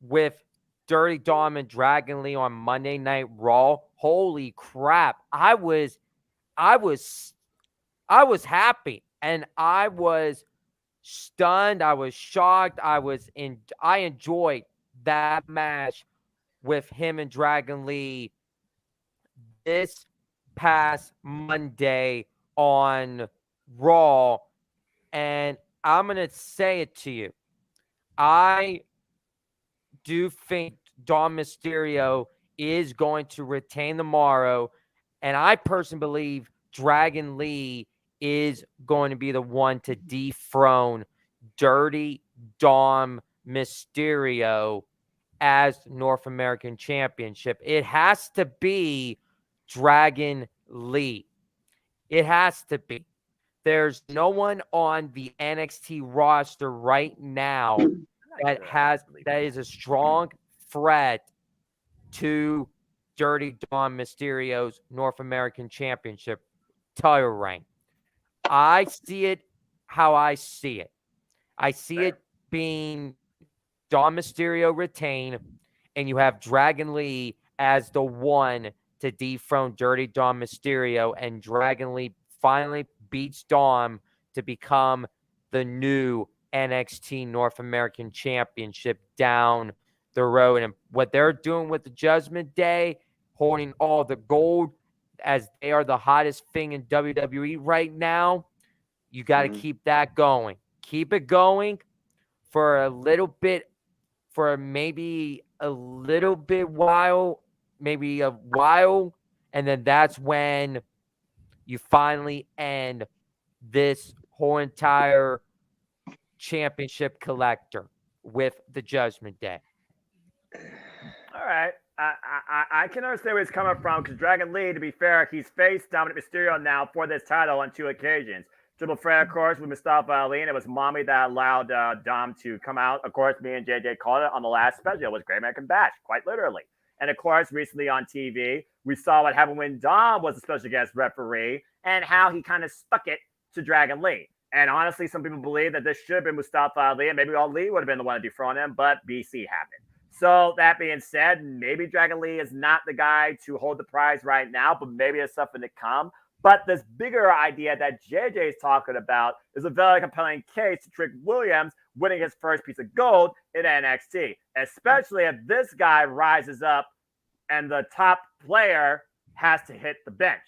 with Dirty Dom and Dragon Lee on Monday Night Raw, holy crap. I was happy and I was stunned. I was shocked. I enjoyed that match with him and Dragon Lee this past Monday on Raw. And I'm going to say it to you. I do think Dom Mysterio is going to retain tomorrow. And I personally believe Dragon Lee is going to be the one to dethrone Dirty Dom Mysterio as North American Championship. It has to be Dragon Lee. It has to be. There's no one on the NXT roster right now that is a strong threat to Dirty Dom Mysterio's North American Championship title reign. I see it how I see it. I see it being Dom Mysterio retain, and you have Dragon Lee as the one to dethrone Dirty Dom Mysterio, and Dragon Lee finally beats Dom to become the new NXT North American Championship down the road. And what they're doing with the Judgment Day, holding all the gold as they are the hottest thing in WWE right now, you got to keep that going. Keep it going for a little bit, for maybe a little bit while, maybe a while, and then that's when you finally end this whole entire championship collector with the Judgment Day. All right. I can understand where he's coming from, because Dragon Lee, to be fair, he's faced Dominic Mysterio now for this title on 2 occasions. Triple threat, of course, with Mustafa Ali, and it was Mommy that allowed Dom to come out. Of course, me and JJ called it on the last special. It was Great American Bash, quite literally. And of course, recently on TV, we saw what happened when Dom was a special guest referee and how he kind of stuck it to Dragon Lee. And honestly, some people believe that this should have been Mustafa Ali, and maybe Ali would have been the one to dethrone him, but BC happened. So that being said, maybe Dragon Lee is not the guy to hold the prize right now, but maybe it's something to come. But this bigger idea that JJ is talking about is a very compelling case to Trick Williams winning his first piece of gold in NXT, especially if this guy rises up and the top player has to hit the bench.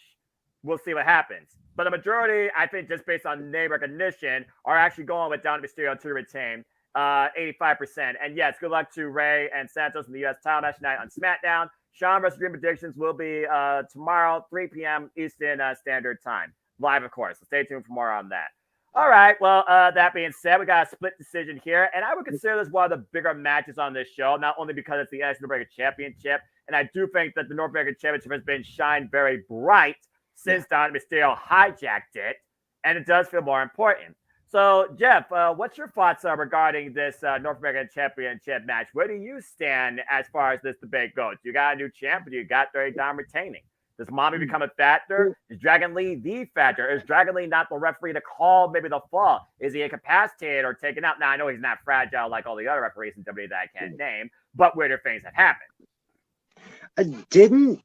We'll see what happens. But the majority, I think, just based on name recognition, are actually going with Dominic Mysterio to retain 85%. And yes, good luck to Ray and Santos in the U.S. title match tonight on SmackDown. Sean vs. Dream predictions will be tomorrow, 3 p.m. Eastern Standard Time. Live, of course. So stay tuned for more on that. All right. Well, that being said, we got a split decision here. And I would consider this one of the bigger matches on this show, not only because it's the NXT North American Championship. And I do think that the North American Championship has been shined very bright since Dominic Mysterio hijacked it. And it does feel more important. So, Jeff, what's your thoughts regarding this North American Championship match? Where do you stand as far as this debate goes? You got a new champ, or you got Dirty Dom retaining? Does Mommy become a factor? Is Dragon Lee the factor? Is Dragon Lee not the referee to call maybe the fall? Is he incapacitated or taken out? Now, I know he's not fragile like all the other referees in WWE that I can't name, but weirder things have happened. Didn't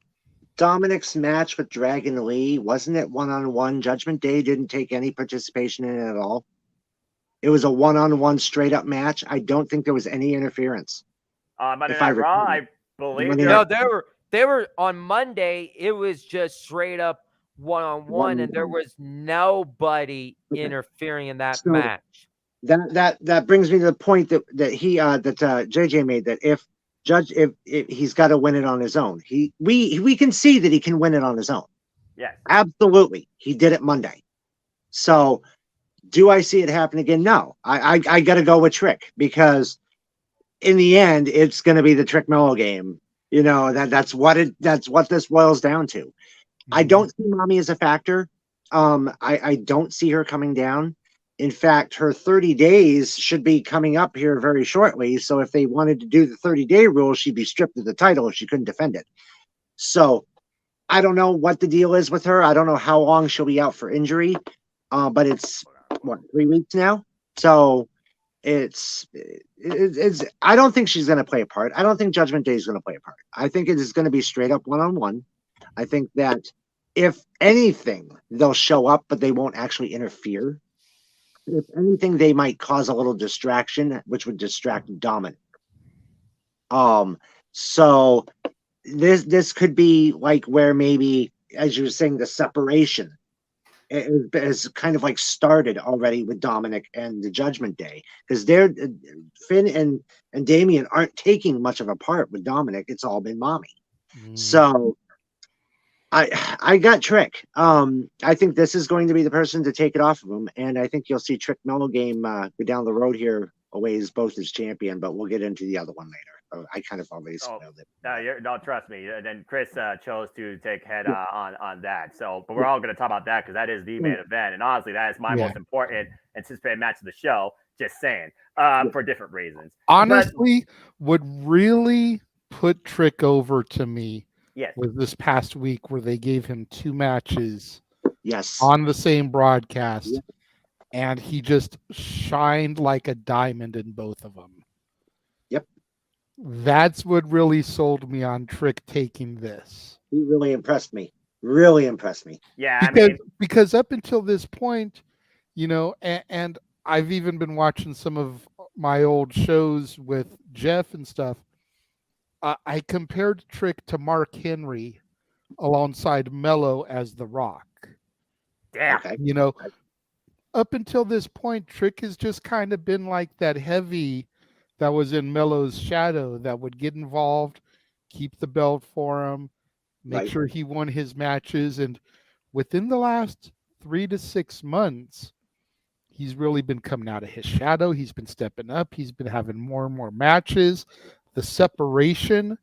Dominic's match with Dragon Lee, wasn't it one-on-one? Judgment Day didn't take any participation in it at all. It was a one-on-one straight-up match. I don't think there was any interference. Monday Night Raw, I believe. No, they were on Monday. It was just straight up one-on-one, and there was nobody interfering in that match. That brings me to the point that JJ made, that if he's got to win it on his own, we can see that he can win it on his own. Yes, absolutely. He did it Monday. So, do I see it happen again? No. I got to go with Trick, because in the end, it's going to be the Trick Mello game. You know, that's what this boils down to. Mm-hmm. I don't see Mommy as a factor. I don't see her coming down. In fact, her 30 days should be coming up here very shortly. So if they wanted to do the 30-day rule, she'd be stripped of the title if she couldn't defend it. So I don't know what the deal is with her. I don't know how long she'll be out for injury. But it's 3 weeks now. So it's I don't think she's going to play a part. I don't think Judgment Day is going to play a part. I think it is going to be straight up one-on-one. I think that if anything, they'll show up, but they won't actually interfere. If anything, they might cause a little distraction, which would distract Dominic. So this could be like where maybe, as you were saying, the separation is kind of like started already with Dominic and the Judgment Day, because they're Finn and Damian aren't taking much of a part with Dominic. It's all been Mommy. So I got Trick. I think this is going to be the person to take it off of him, and I think you'll see Trick Mellow Game go down the road here away as both as champion, but we'll get into the other one later. I kind of already spoiled it. No, trust me. And then Chris chose to take head on that. So, but we're all going to talk about that because that is the main event, and honestly, that is my most important anticipated match of the show. Just saying, for different reasons. Honestly, would really put Trick over to me. Yes. Was this past week where they gave him 2 matches yes, on the same broadcast, and he just shined like a diamond in both of them. Yep. That's what really sold me on Trick taking this. He really impressed me. Really impressed me. Yeah, because up until this point, you know, and I've even been watching some of my old shows with Jeff and stuff. I compared Trick to Mark Henry alongside Mello as The Rock. Yeah. Okay. You know, up until this point, Trick has just kind of been like that heavy that was in Mello's shadow that would get involved, keep the belt for him, make sure he won his matches. And within the last 3 to 6 months, he's really been coming out of his shadow. He's been stepping up. He's been having more and more matches. The separation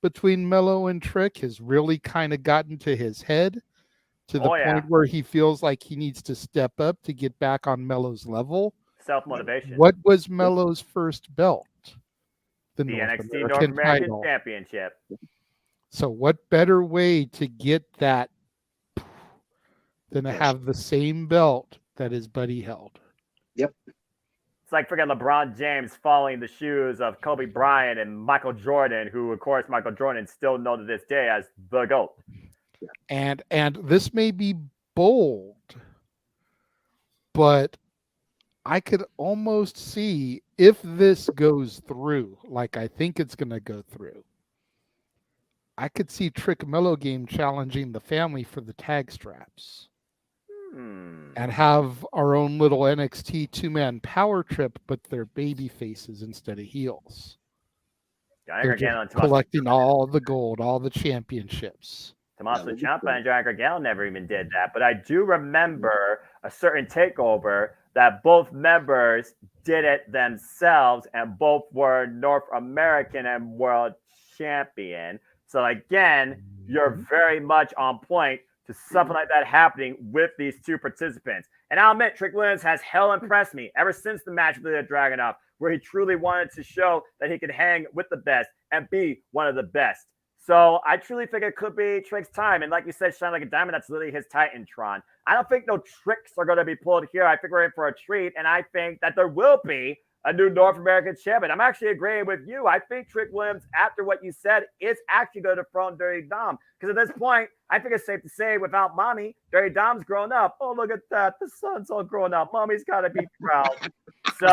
between Mello and Trick has really kind of gotten to his head to the point where he feels like he needs to step up to get back on Mello's level. Self-motivation. What was Mello's first belt? The NXT North American Championship. So what better way to get that than to have the same belt that his buddy held? Yep. It's like freaking LeBron James following the shoes of Kobe Bryant and Michael Jordan, who, of course, Michael Jordan still known to this day as the GOAT. And this may be bold, but I could almost see if this goes through, like I think it's going to go through, I could see Trick Mellow Game challenging the family for the tag straps. And have our own little NXT 2-man power trip, but they're baby faces instead of heels. They're just collecting all the gold, all the championships. Tommaso Ciampa and Johnny Gargano never even did that. But I do remember a certain takeover that both members did it themselves, and both were North American and world champion. So again, you're very much on point to something like that happening with these two participants. And I'll admit, Trick Williams has hell impressed me ever since the match with the Dragunov, where he truly wanted to show that he could hang with the best and be one of the best. So I truly think it could be Trick's time. And like you said, shine like a diamond, that's literally his Titantron. I don't think no tricks are going to be pulled here. I think we're in for a treat. And I think that there will be a new North American champion. I'm actually agreeing with you. I think Trick Williams, after what you said, is actually going to dethrone Dirty Dom. Because at this point, I think it's safe to say, without Mommy, Dirty Dom's grown up. Oh, look at that. The son's all grown up. Mommy's got to be proud. So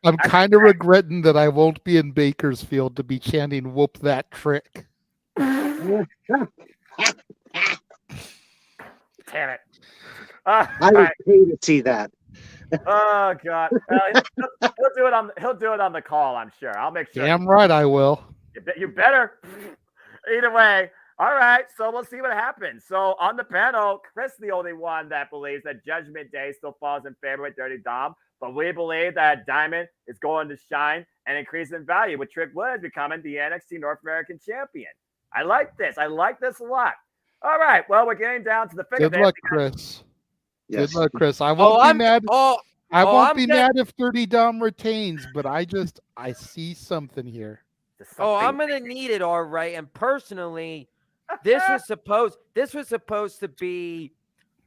I'm kind of regretting that I won't be in Bakersfield to be chanting "Whoop that Trick." Damn it! I would pay to see that. Oh God! He'll do it on the call. I'm sure. I'll make sure. Damn right, I will. You better. Either way. All right, so we'll see what happens. So on the panel, Chris, the only one that believes that Judgment Day still falls in favor with Dirty Dom, but we believe that Diamond is going to shine and increase in value with Trick Williams becoming the NXT North American champion. I like this. I like this a lot. All right, well, we're getting down to the figure. Good luck, Chris. Yes. Good luck, Chris. I won't be mad. I won't be mad if Dirty Dom retains, but I see something here. I'm gonna need it, all right. And personally, this was supposed to be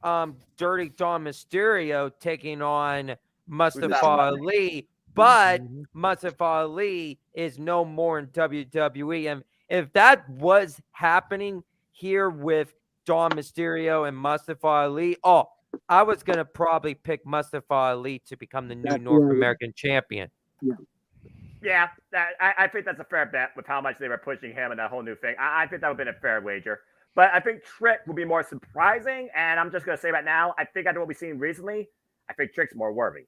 Dirty Dom Mysterio taking on Mustafa Ali, but Mustafa Ali is no more in WWE. And if that was happening here with Dom Mysterio and Mustafa Ali, I was going to probably pick Mustafa Ali to become the new North American champion. Yeah, I think that's a fair bet with how much they were pushing him and that whole new thing. I think that would have been a fair wager. But I think Trick will be more surprising. And I'm just going to say right now, I think after what we've seen recently, I think Trick's more worthy.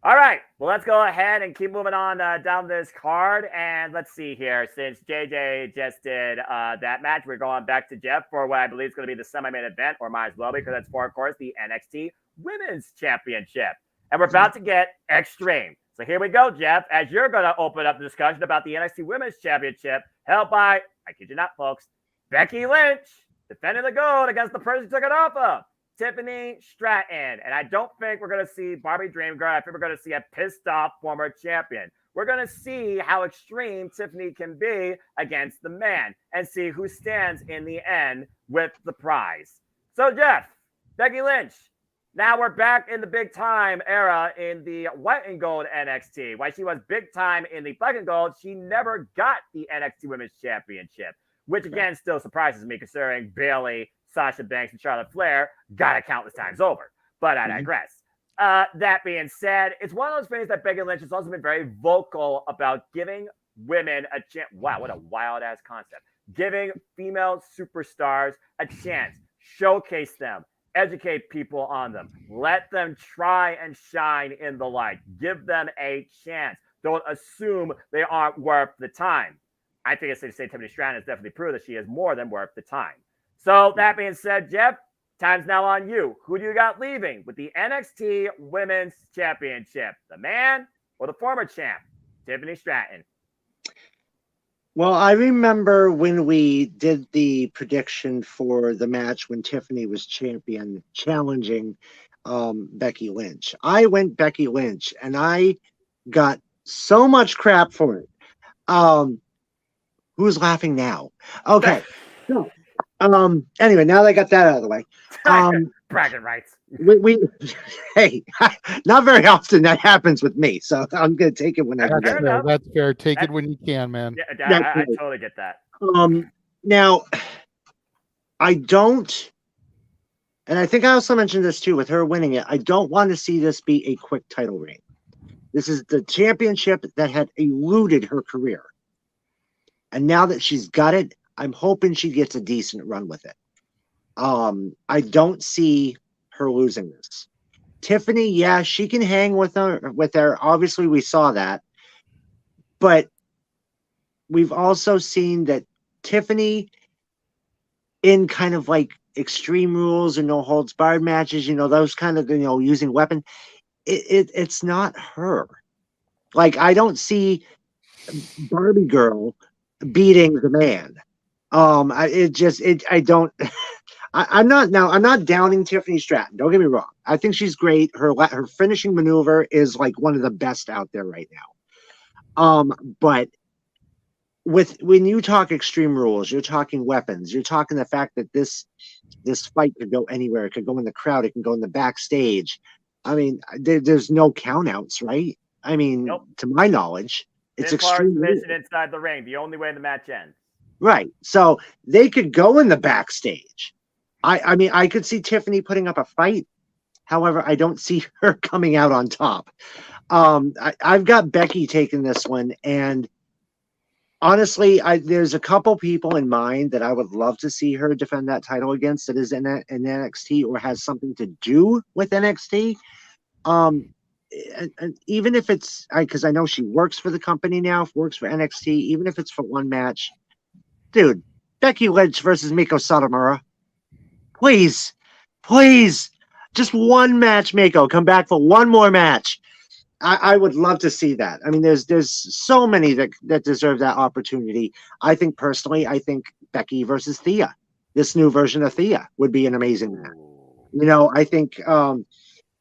All right, well, let's go ahead and keep moving on down this card. And let's see here. Since JJ just did that match, we're going back to Jeff for what I believe is going to be the semi-main event, or might as well, because that's for, of course, the NXT Women's Championship. And we're about to get extreme. So here we go, Jeff, as you're going to open up the discussion about the NXT Women's Championship, held by, I kid you not, folks, Becky Lynch, defending the gold against the person who took it off of, Tiffany Stratton. And I don't think we're going to see Barbie Dream Girl. I think we're going to see a pissed off former champion. We're going to see how extreme Tiffany can be against the man and see who stands in the end with the prize. So, Jeff, Becky Lynch, now we're back in the big time era in the white and gold NXT. While she was big time in the black and gold, she never got the NXT Women's Championship, which again still surprises me considering Bayley, Sasha Banks, and Charlotte Flair got it countless times over. But I digress. That being said, it's one of those things that Becky Lynch has also been very vocal about giving women a chance. Wow, what a wild-ass concept. Giving female superstars a chance. Showcase them. Educate people on them. Let them try and shine in the light. Give them a chance. Don't assume they aren't worth the time. I think it's safe to say Tiffany Stratton has definitely proved that she is more than worth the time. So that being said, Jeff, time's now on you. Who do you got leaving with the NXT Women's Championship? The man or the former champ? Tiffany Stratton. Well, I remember when we did the prediction for the match when Tiffany was champion, challenging Becky Lynch. I went Becky Lynch, and I got so much crap for it. Who's laughing now? Okay. So, anyway, now that I got that out of the way. Bragging rights. We hey, not very often that happens with me, so I'm gonna take it when I That's can. fair. That's fair. Take it when you can, man. Yeah, I totally get that. Now I don't, and I think I also mentioned this too with her winning it. I don't want to see this be a quick title reign. This is the championship that had eluded her career, and now that she's got it, I'm hoping she gets a decent run with it. I don't see her losing this. Tiffany, yeah, she can hang with her. Obviously, we saw that. But we've also seen that Tiffany, in kind of like Extreme Rules and no holds barred matches, those kind of, using weapon, it's not her. Like, I don't see Barbie Girl beating the man. I'm not downing Tiffany Stratton. Don't get me wrong. I think she's great. Her finishing maneuver is like one of the best out there right now. But when you talk Extreme Rules, you're talking weapons. You're talking the fact that this fight could go anywhere. It could go in the crowd. It can go in the backstage. I mean, there's no countouts, right? I mean, nope. To my knowledge, it's extreme. Mission inside the ring. The only way the match ends. Right. So they could go in the backstage. I mean, I could see Tiffany putting up a fight. However, I don't see her coming out on top. I've got Becky taking this one. And honestly, there's a couple people in mind that I would love to see her defend that title against that is in NXT or has something to do with NXT. And even if it's, because I know she works for the company now, works for NXT, even if it's for one match, dude, Becky Lynch versus Miko Satomura. Please, just one match, Mako. Come back for one more match. I would love to see that. I mean, there's so many that deserve that opportunity. I think personally, Becky versus Thea, this new version of Thea, would be an amazing match. I think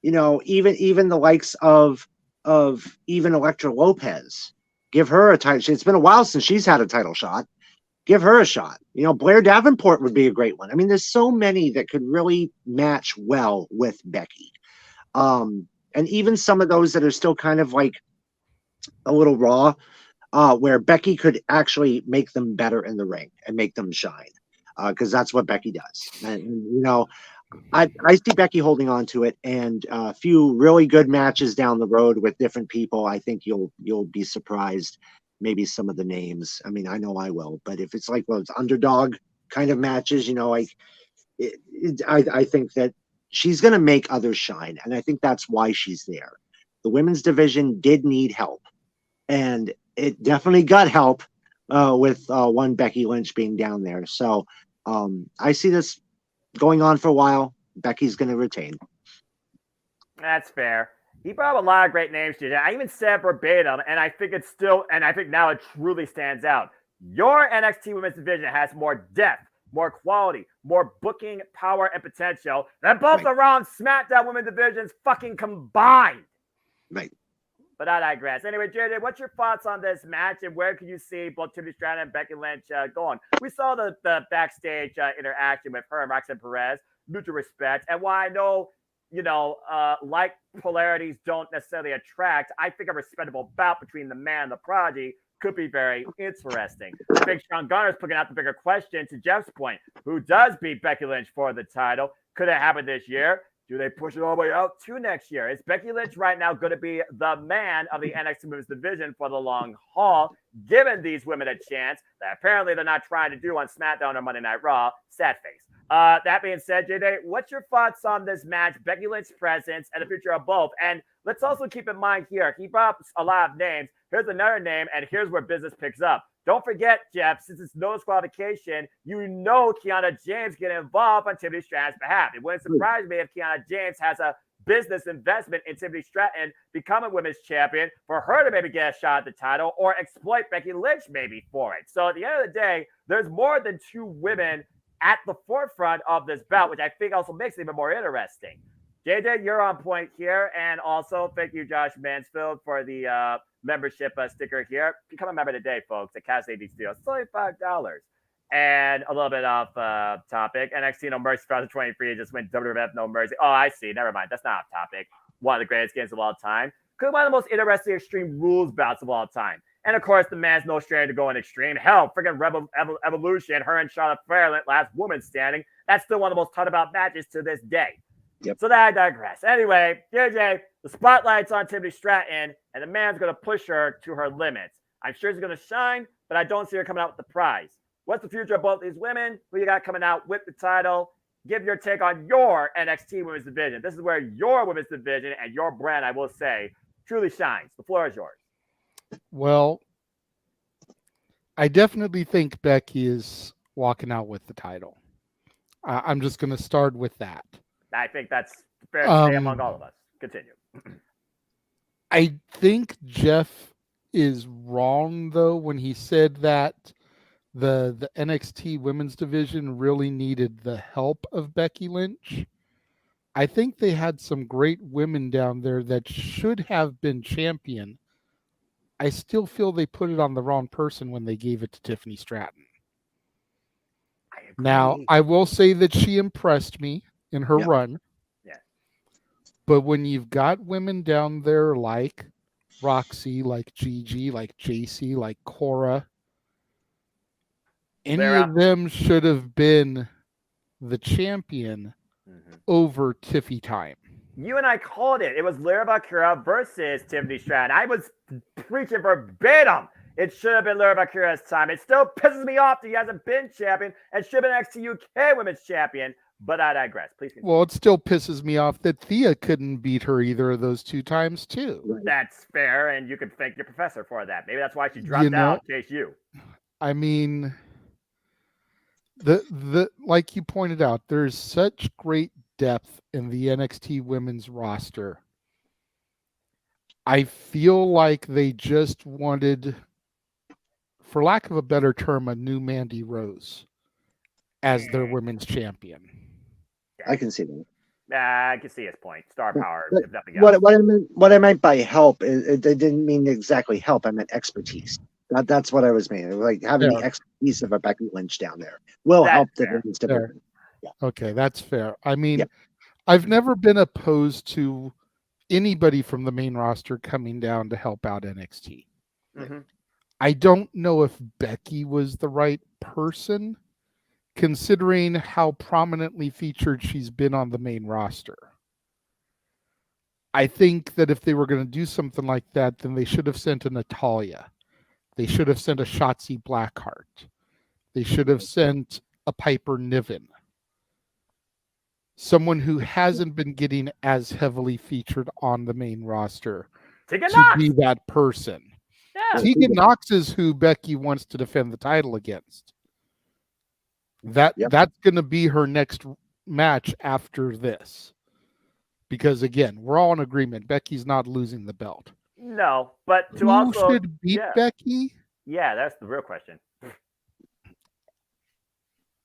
even the likes of even Elektra Lopez, give her a title. It's been a while since she's had a title shot. Give her a shot. Blair Davenport would be a great one. I mean, there's so many that could really match well with Becky. And even some of those that are still kind of like a little raw, where Becky could actually make them better in the ring and make them shine. Because that's what Becky does. And I see Becky holding on to it, and a few really good matches down the road with different people. I think you'll be surprised. Maybe some of the names. I mean, I know I will, but if it's like those underdog kind of matches, I think that she's going to make others shine. And I think that's why she's there. the women's division did need help, and it definitely got help with one Becky Lynch being down there. So I see this going on for a while. Becky's going to retain. That's fair. He brought up a lot of great names today. I even said verbatim, and I think it's still, and I think now it truly stands out. Your NXT Women's Division has more depth, more quality, more booking power and potential than both the Raw and SmackDown Women's Divisions fucking combined. Right. But I digress. Anyway, JJ, what's your thoughts on this match, and where can you see both Tiffany Stratton and Becky Lynch going? We saw the backstage interaction with her and Roxanne Perez, mutual respect, and while I know, like polarities don't necessarily attract, I think a respectable bout between the man and the prodigy could be very interesting. I think Sean Garner's putting out the bigger question to Jeff's point. Who does beat Becky Lynch for the title? Could it happen this year? Do they push it all the way out to next year? Is Becky Lynch right now going to be the man of the NXT Women's Division for the long haul, given these women a chance that apparently they're not trying to do on SmackDown or Monday Night Raw? Sad face. That being said, JD, what's your thoughts on this match, Becky Lynch's presence, and the future of both? And let's also keep in mind here, he brought up a lot of names. Here's another name, and here's where business picks up. Don't forget, Jeff, since it's no disqualification, Kiana James getting involved on Tiffany Stratton's behalf. It wouldn't surprise me if Kiana James has a business investment in Tiffany Stratton becoming women's champion for her to maybe get a shot at the title or exploit Becky Lynch maybe for it. So at the end of the day, there's more than two women at the forefront of this bout, which I think also makes it even more interesting. JJ, you're on point here. And also, thank you, Josh Mansfield, for the membership sticker here. Become a member today, folks, at Cass AD Studios. It's only $5. And a little bit off topic. NXT No Mercy 2023 just went WWF No Mercy. Oh, I see. Never mind. That's not off topic. One of the greatest games of all time. Could be one of the most interesting Extreme Rules bouts of all time. And of course, the man's no stranger to going extreme. Hell, freaking Evolution, her and Charlotte Flair, last woman standing. That's still one of the most talked about matches to this day. Yep. So that I digress. Anyway, JJ, the spotlight's on Tiffany Stratton, and the man's going to push her to her limits. I'm sure she's going to shine, but I don't see her coming out with the prize. What's the future of both these women? Who you got coming out with the title? Give your take on your NXT Women's Division. This is where your Women's Division and your brand, I will say, truly shines. The floor is yours. Well, I definitely think Becky is walking out with the title. I'm just going to start with that. I think that's fair to say among all of us. Continue. I think Jeff is wrong, though, when he said that the NXT Women's Division really needed the help of Becky Lynch. I think they had some great women down there that should have been champion. I still feel they put it on the wrong person when they gave it to Tiffany Stratton. Now, I will say that she impressed me in her run. Yeah. But when you've got women down there like Roxy, like Gigi, like JC, like Cora, any of them should have been the champion over Tiffy time. You and I called it. It was Lyra Valkyria versus Tiffany Stratton. I was preaching verbatim. It should have been Lyra Valkyria's time. It still pisses me off that he hasn't been champion and should have been NXT UK Women's Champion. But I digress. Please continue. Well, it still pisses me off that Thea couldn't beat her either of those two times, too. That's fair, and you can thank your professor for that. Maybe that's why she dropped out in case you. I mean, the like you pointed out, there's such great depth in the NXT women's roster. I feel like they just wanted, for lack of a better term, a new Mandy Rose as their women's champion. I can see that. I can see his point. Star power, if nothing else. What I meant by help, it didn't mean exactly help. I meant expertise. That's what I was meaning. Like having the expertise of a Becky Lynch down there will help the women's division. Yeah. Okay, that's fair. I mean, I've never been opposed to anybody from the main roster coming down to help out NXT. Mm-hmm. I don't know if Becky was the right person, considering how prominently featured she's been on the main roster. I think that if they were going to do something like that, then they should have sent a Natalya. They should have sent a Shotzi Blackheart. They should have sent a Piper Niven. someone who hasn't been getting as heavily featured on the main roster Tegan to Nox. be that person. Yeah. Tegan Nox is who Becky wants to defend the title against. That's going to be her next match after this. Because again, we're all in agreement. Becky's not losing the belt. No, but who should beat Becky? Yeah, that's the real question.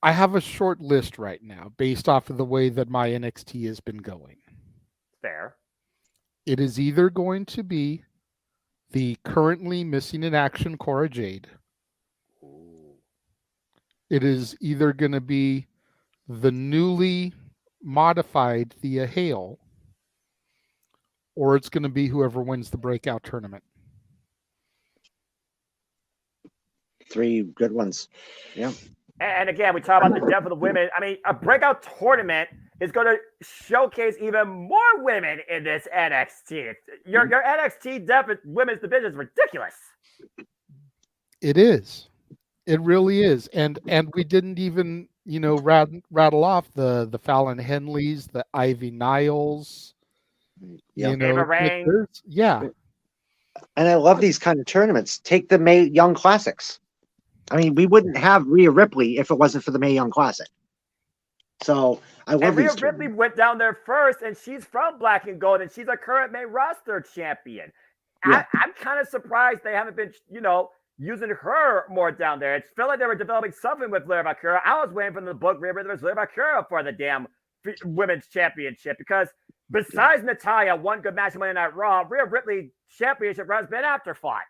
I have a short list right now based off of the way that my NXT has been going. Fair. It is either going to be the currently missing in action Cora Jade. Ooh. It is either going to be the newly modified Thea Hale, or it's going to be whoever wins the breakout tournament. 3 good ones. Yeah. And again, we talk about the depth of the women. I mean, a breakout tournament is going to showcase even more women in this NXT. Your NXT depth at women's division is ridiculous. It is. It really is. And we didn't even, rattle off the Fallon Henleys, the Ivy Niles, Ava Raine. Yeah. And I love these kind of tournaments. Take the Mae Young Classics. I mean, we wouldn't have Rhea Ripley if it wasn't for the Mae Young Classic. So I love these. Rhea Ripley went down there first, and she's from Black and Gold, and she's a current main roster champion. Yeah. I'm kind of surprised they haven't been, using her more down there. It felt like they were developing something with Lyra Valkyria. I was waiting for them to book Rhea Ripley, Lyra Valkyria for the damn women's championship, because besides Natalya, one good match on Monday Night Raw, Rhea Ripley championship has been afterthought.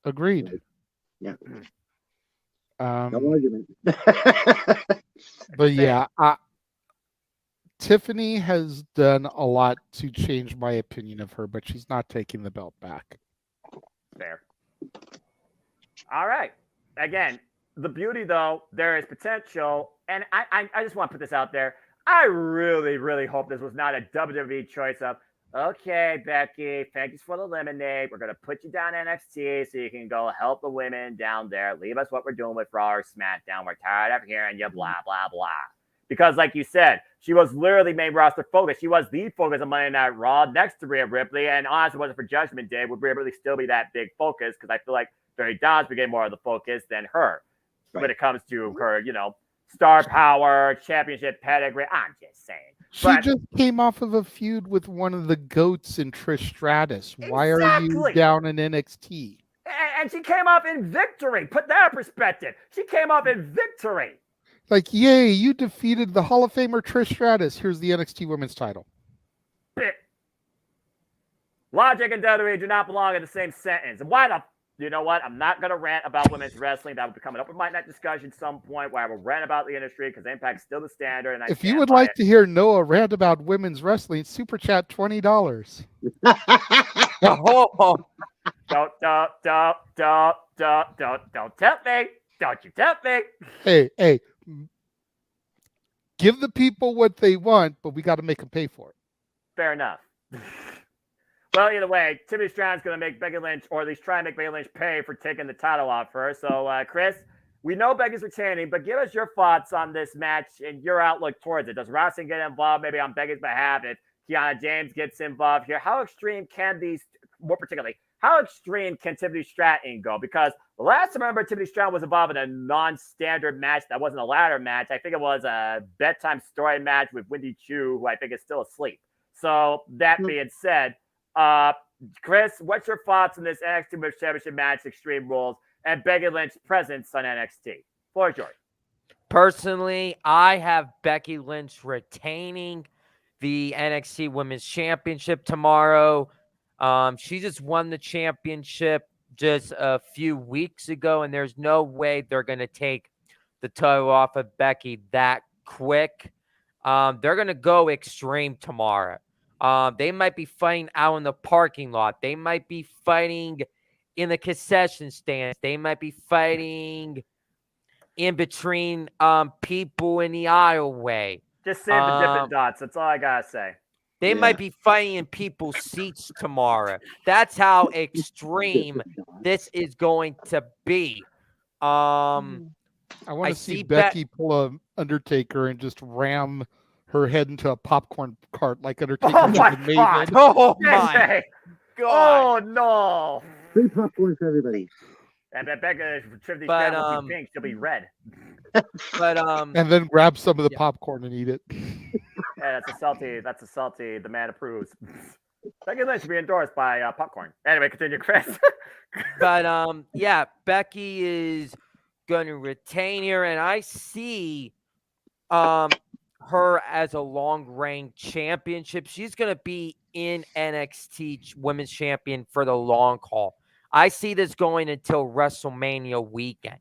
Agreed. Yeah. No argument. But yeah, Tiffany has done a lot to change my opinion of her, but she's not taking the belt back. Fair. All right. Again, the beauty, though, there is potential, and I just want to put this out there. I really, really hope this was not a WWE choice of, okay, Becky, thank you for the lemonade. We're going to put you down NXT so you can go help the women down there. Leave us what we're doing with Raw or SmackDown. We're tired of hearing you blah, blah, blah. Because like you said, she was literally main roster focus. She was the focus of Monday Night Raw next to Rhea Ripley. And honestly, if it wasn't for Judgment Day, would Rhea Ripley still be that big focus? Because I feel like Barry Dodds would get more of the focus than her when it comes to her, star power, championship pedigree. I'm just saying. She just came off of a feud with one of the GOATs in Trish Stratus. Why are you down in NXT? And she came off in victory. Put that in perspective. She came off in victory. Like, yay, you defeated the Hall of Famer Trish Stratus. Here's the NXT Women's title. Logic and WWE do not belong in the same sentence. Why the... You know what? I'm not going to rant about women's wrestling. That will be coming up in my next discussion at some point where I will rant about the industry because Impact's still the standard. And if you would like to hear Noah rant about women's wrestling, super chat $20. Don't tempt me. Don't you tempt me. Hey, give the people what they want, but we got to make them pay for it. Fair enough. Well, either way, Tiffany Stratton's going to make Becky Lynch, or at least try and make Becky Lynch pay for taking the title off her. So, Chris, we know Becky's retaining, but give us your thoughts on this match and your outlook towards it. Does Rousey get involved maybe on Becky's behalf if Kiana James gets involved here? How extreme can more particularly, how extreme can Tiffany Stratton go? Because the last time I remember Tiffany Stratton was involved in a non-standard match that wasn't a ladder match. I think it was a bedtime story match with Wendy Chu, who I think is still asleep. So, that being said, Chris, what's your thoughts on this NXT Women's Championship match, Extreme Rules, and Becky Lynch's presence on NXT? Floor is yours. Personally, I have Becky Lynch retaining the NXT Women's Championship tomorrow. She just won the championship just a few weeks ago, and there's no way they're going to take the title off of Becky that quick. They're going to go extreme tomorrow. They might be fighting out in the parking lot. They might be fighting in the concession stands. They might be fighting in between people in the aisleway. Just save the different dots. That's all I gotta say. They might be fighting in people's seats tomorrow. That's how extreme this is going to be. I want to see Becky pull a Undertaker and just ram her head into a popcorn cart like Undertaker Oh did my with God. Maven. Oh JJ. my God. Oh no. Free popcorn for everybody. And Becca Trinity But, Shan will be pink. She'll be red. But And then grab some of the Yeah. popcorn and eat it. Yeah, that's a salty. That's a salty. The man approves. Becky Lynch should be endorsed by popcorn. Anyway, continue, Chris. But yeah, Becky is going to retain here, and I see her as a long reign championship. She's going to be in NXT Women's Champion for the long haul. I see this going until WrestleMania weekend.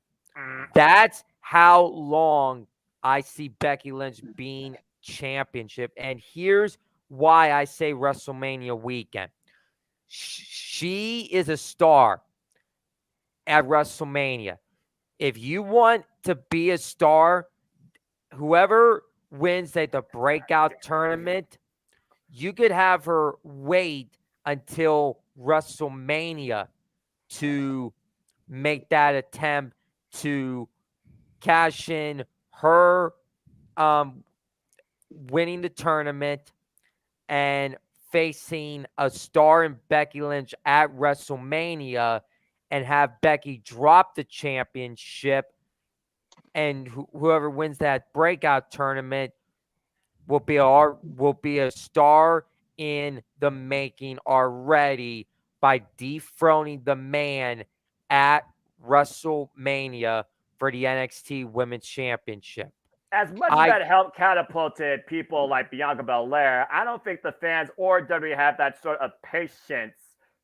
That's how long I see Becky Lynch being championship, and here's why I say WrestleMania weekend. She is a star at WrestleMania. If you want to be a star, whoever wins at the breakout tournament, you could have her wait until WrestleMania to make that attempt to cash in her winning the tournament and facing a star in Becky Lynch at WrestleMania and have Becky drop the championship, and whoever wins that breakout tournament will be a star in the making already by dethroning the man at WrestleMania for the NXT Women's Championship. As much as that helped catapulted people like Bianca Belair, I don't think the fans or WWE have that sort of patience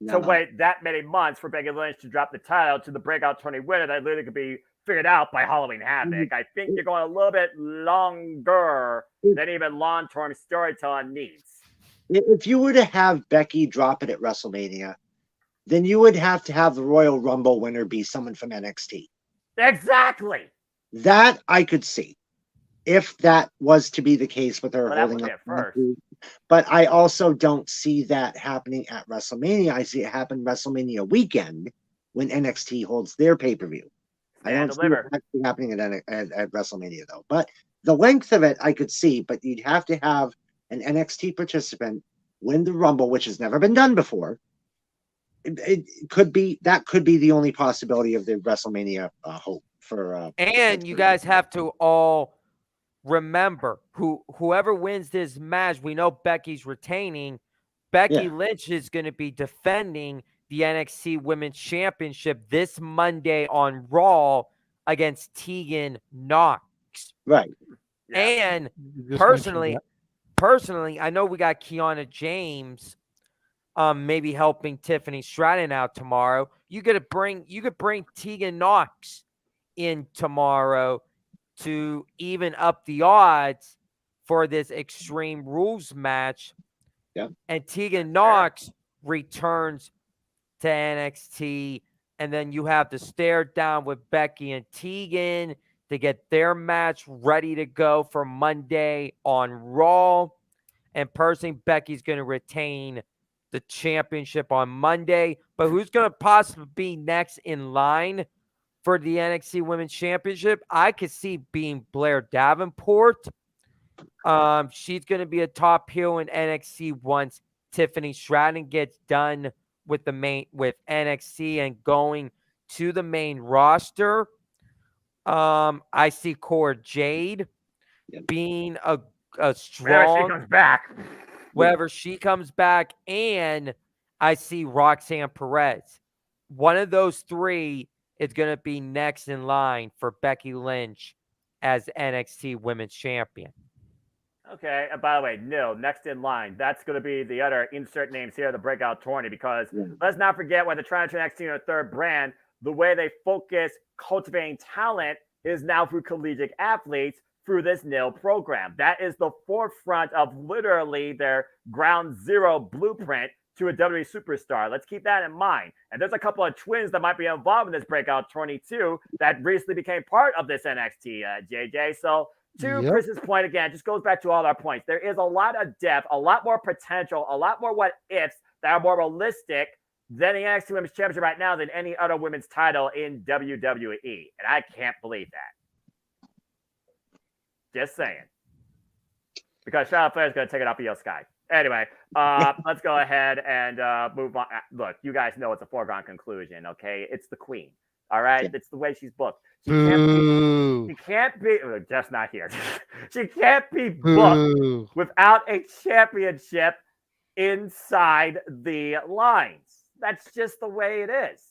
to wait that many months for Becky Lynch to drop the title to the breakout tourney winner that literally could be figured out by Halloween Havoc. I think you're going a little bit longer than even long-term storytelling needs. If you were to have Becky drop it at WrestleMania, then you would have to have the Royal Rumble winner be someone from NXT. Exactly. That I could see, if that was to be the case with her holding up first. But I also don't see that happening at WrestleMania. I see it happen WrestleMania weekend when NXT holds their pay-per-view. I don't see it actually happening at WrestleMania, though. But the length of it, I could see. But you'd have to have an NXT participant win the Rumble, which has never been done before. It could be the only possibility of the WrestleMania hope for. And you guys have to all remember whoever wins this match. We know Becky's retaining. Becky Lynch is going to be defending the NXT Women's Championship this Monday on Raw against Tegan Nox. Right. Yeah. And personally, I know we got Kiana James maybe helping Tiffany Stratton out tomorrow. You could bring Tegan Nox in tomorrow to even up the odds for this Extreme Rules match. Yeah. And Tegan Nox returns to NXT, and then you have to stare down with Becky and Tegan to get their match ready to go for Monday on Raw. And personally, Becky's going to retain the championship on Monday. But who's going to possibly be next in line for the NXT Women's Championship? I could see being Blair Davenport. She's going to be a top heel in NXT once Tiffany Stratton gets done with NXT and going to the main roster. I see Cora Jade being a strong wherever she comes back, and I see Roxanne Perez. One of those three is going to be next in line for Becky Lynch as NXT Women's Champion. Okay, and by the way, next in line. That's going to be the other insert names here, the breakout tourney, because let's not forget when they're trying to turn NXT into a third brand, the way they focus cultivating talent is now through collegiate athletes through this NIL program. That is the forefront of literally their ground zero blueprint to a WWE superstar. Let's keep that in mind. And there's a couple of twins that might be involved in this breakout tourney too that recently became part of this NXT, JJ. So to Chris's point again, just goes back to all our points. There is a lot of depth, a lot more potential, a lot more what ifs that are more realistic than the NXT Women's Championship right now than any other women's title in WWE. And I can't believe that. Just saying. Because Charlotte Flair is going to take it off Io Sky. Anyway, let's go ahead and move on. Look, you guys know it's a foregone conclusion, okay? It's the queen, all right? Yeah. It's the way she's booked. She Boo. can't be just not here. She can't be booked Boo. without a championship inside the lines. That's just the way it is.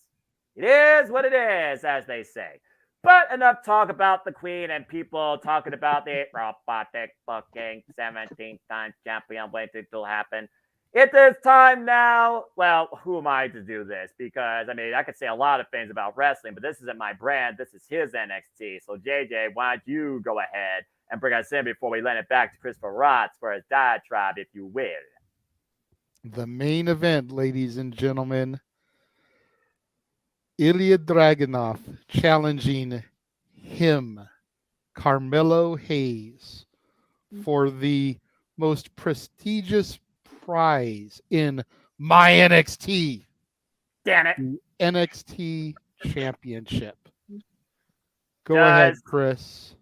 It is what it is, as they say. But enough talk about the queen and people talking about the robotic booking 17-time champion waiting to happen. It is time now. Well, who am I to do this? Because, I mean, I could say a lot of things about wrestling, but this isn't my brand. This is his NXT. So, JJ, why don't you go ahead and bring us in before we lend it back to Christopher Rotz for his diatribe, if you will. The main event, ladies and gentlemen. Ilya Dragunov challenging him, Carmelo Hayes, for the most prestigious prize in my NXT. Damn it. The NXT Championship. Go ahead, Chris.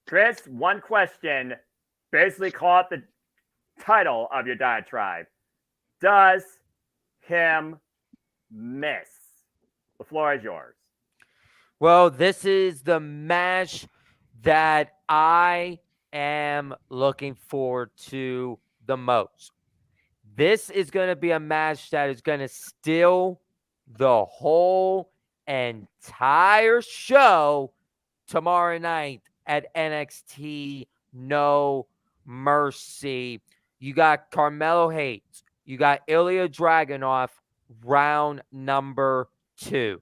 Chris, one question. Basically call it the title of your diatribe. Does him miss? The floor is yours. Well, this is the match that I am looking forward to the most. This is going to be a match that is going to steal the whole entire show tomorrow night at NXT No Mercy. You got Carmelo Hayes. You got Ilya Dragunov, round number 2.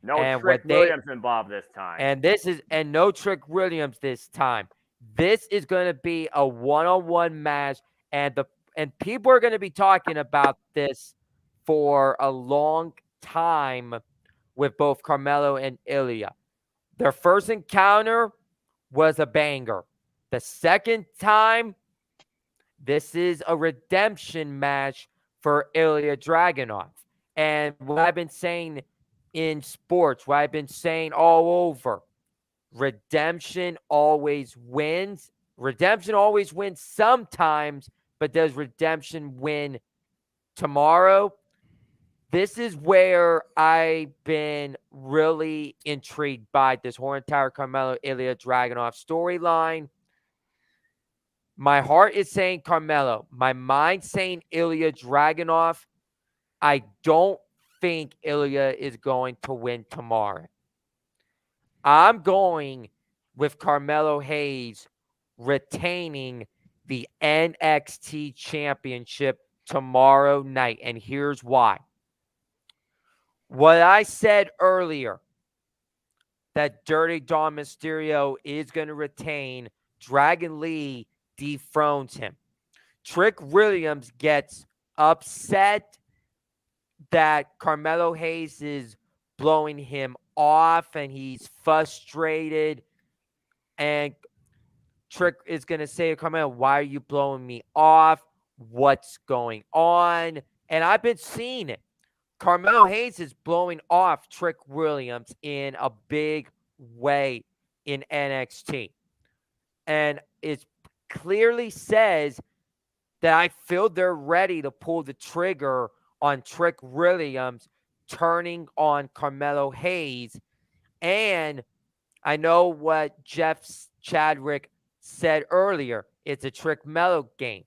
No Trick Williams involved this time. And no Trick Williams this time. This is going to be a one-on-one match, and people are going to be talking about this for a long time with both Carmelo and Ilya. Their first encounter was a banger. The second time, this is a redemption match for Ilya Dragunov. And what I've been saying in sports, what I've been saying all over, redemption always wins. Redemption always wins sometimes, but does redemption win tomorrow? This is where I've been really intrigued by this whole entire Carmelo Ilya Dragunov storyline. My heart is saying Carmelo. My mind saying Ilya Dragunov. I don't think Ilya is going to win tomorrow. I'm going with Carmelo Hayes retaining the NXT Championship tomorrow night. And here's why. What I said earlier, that Dirty Dom Mysterio is going to retain, Dragon Lee dethrones him. Trick Williams gets upset that Carmelo Hayes is blowing him off and he's frustrated. And Trick is going to say to Carmelo, why are you blowing me off? What's going on? And I've been seeing it. Carmelo Hayes is blowing off Trick Williams in a big way in NXT. And it clearly says that I feel they're ready to pull the trigger on Trick Williams turning on Carmelo Hayes. And I know what Jeff Chadwick said earlier. It's a Trick Mello game.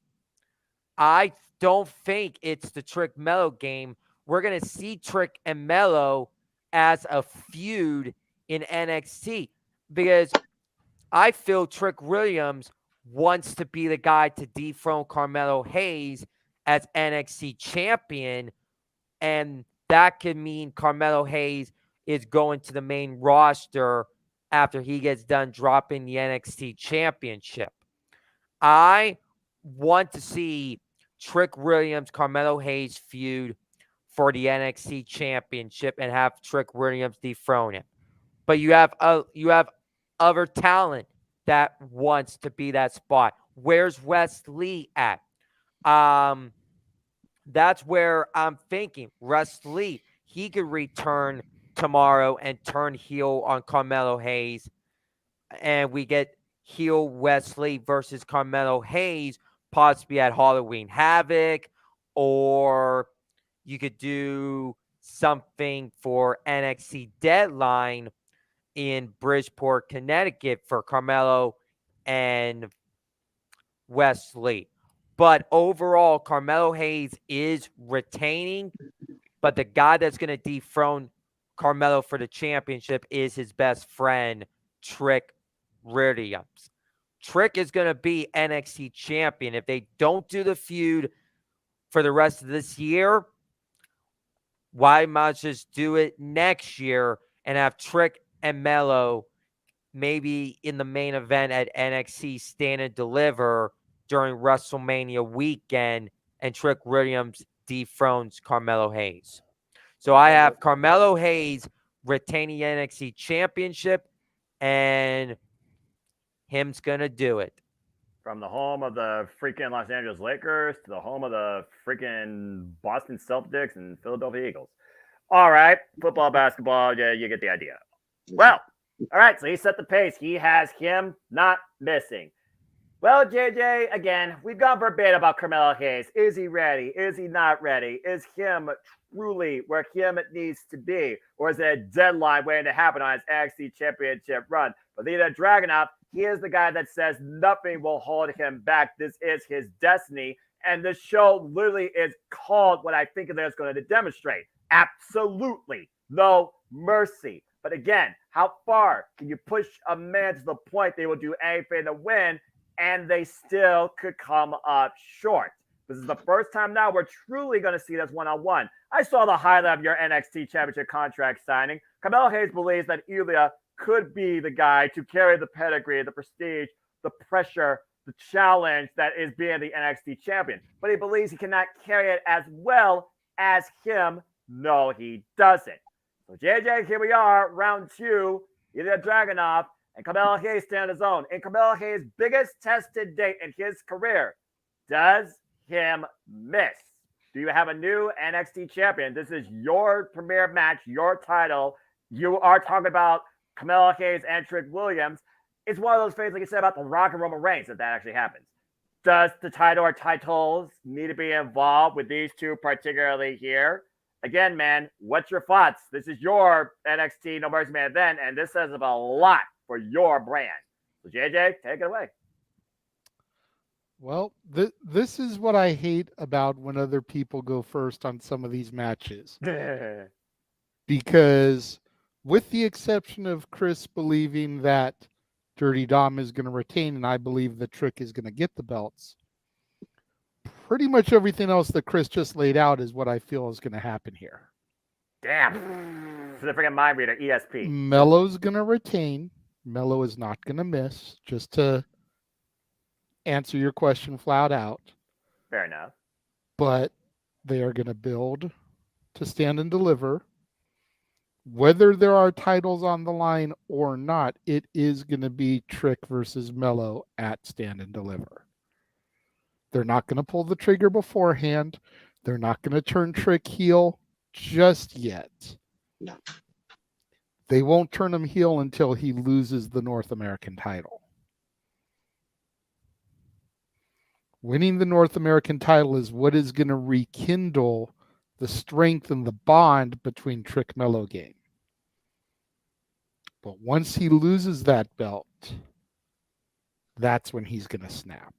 I don't think it's the Trick Mello game. We're going to see Trick and Mello as a feud in NXT because I feel Trick Williams wants to be the guy to dethrone Carmelo Hayes as NXT champion, and that could mean Carmelo Hayes is going to the main roster after he gets done dropping the NXT championship. I want to see Trick Williams, Carmelo Hayes feud for the NXT championship and have Trick Williams dethrone him. But you have other talent that wants to be that spot. Where's Wes Lee at? That's where I'm thinking. Wes Lee, he could return tomorrow and turn heel on Carmelo Hayes. And we get heel Wesley versus Carmelo Hayes, possibly at Halloween Havoc, or you could do something for NXT Deadline in Bridgeport, Connecticut for Carmelo and Wesley. But overall, Carmelo Hayes is retaining, but the guy that's going to dethrone Carmelo for the championship is his best friend, Trick Williams. Trick is going to be NXT champion. If they don't do the feud for the rest of this year, why not just do it next year and have Trick and Melo maybe in the main event at NXT Stand and Deliver during WrestleMania weekend, and Trick Williams dethrones Carmelo Hayes. So I have Carmelo Hayes retaining NXT championship, and him's going to do it. From the home of the freaking Los Angeles Lakers to the home of the freaking Boston Celtics and Philadelphia Eagles. All right, football, basketball, yeah, you get the idea. Well, all right, so he set the pace. He has him not missing. Well, JJ, again, we've gone verbatim about Carmelo Hayes. Is he ready? Is he not ready? Is him truly where him needs to be? Or is it a deadline waiting to happen on his NXT championship run? But Ilya Dragunov, he is the guy that says nothing will hold him back. This is his destiny. And this show literally is called what I think they're going to demonstrate. Absolutely no mercy. But again, how far can you push a man to the point they will do anything to win, and they still could come up short? This is the first time now we're truly going to see this one-on-one. I saw the highlight of your NXT Championship contract signing. Carmelo Hayes believes that Ilya could be the guy to carry the pedigree, the prestige, the pressure, the challenge that is being the NXT champion. But he believes he cannot carry it as well as him. No, he doesn't. So, JJ, here we are, round 2. Ilya Dragunov and Carmelo Hayes stand his own. In Carmelo Hayes' biggest tested date in his career, does him miss? Do you have a new NXT champion? This is your premier match, your title. You are talking about Carmelo Hayes and Trick Williams. It's one of those things, like you said, about the Rock and Roman Reigns, if that actually happens. Does the title or titles need to be involved with these two particularly here? Again, man, what's your thoughts? This is your NXT No Mercy main event, and this says about a lot for your brand. So, JJ, take it away. Well, this is what I hate about when other people go first on some of these matches. Because with the exception of Chris believing that Dirty Dom is going to retain, and I believe the Trick is going to get the belts, pretty much everything else that Chris just laid out is what I feel is going to happen here. Damn. For the freaking mind reader, ESP. Melo's going to retain. Melo is not going to miss, just to answer your question flat out. Fair enough. But they are going to build to Stand and Deliver. Whether there are titles on the line or not, it is going to be Trick versus Melo at Stand and Deliver. They're not going to pull the trigger beforehand. They're not going to turn Trick heel just yet. No. They won't turn him heel until he loses the North American title. Winning the North American title is what is going to rekindle the strength and the bond between Trick Melo game. But once he loses that belt, that's when he's going to snap.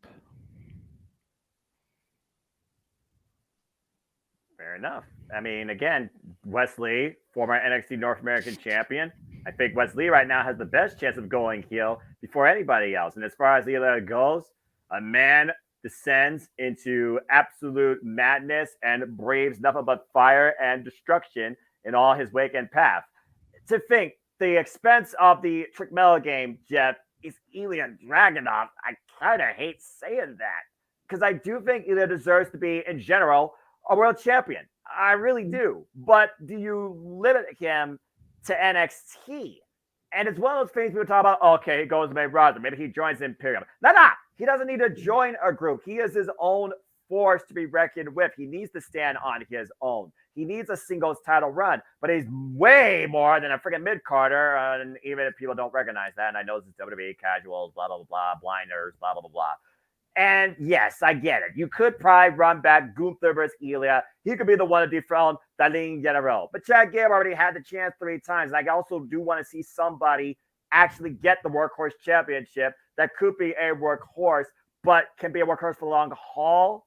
Fair enough. I mean, again, Wesley, former NXT North American champion. I think Wesley right now has the best chance of going heel before anybody else. And as far as Ilya goes, a man descends into absolute madness and braves nothing but fire and destruction in all his wake and path. To think the expense of the Trick Melo game, Jeff, is Ilya Dragunov. I kind of hate saying that because I do think Ilya deserves to be, in general, a world champion. I really do. But do you limit him to NXT? And it's one of those things people talk about, okay, he goes to main roster. Maybe he joins Imperium. No. He doesn't need to join a group. He is his own force to be reckoned with. He needs to stand on his own. He needs a singles title run, but he's way more than a freaking mid-carder, and even if people don't recognize that, and I know this is WWE casuals, blah, blah, blah, blah, blinders, blah, blah, blah, blah. And yes, I get it. You could probably run back Gunther versus Ilya. He could be the one to dethrone Darlene General. But Chad Gable already had the chance 3 times. And I also do want to see somebody actually get the Workhorse Championship that could be a workhorse, but can be a workhorse for the long haul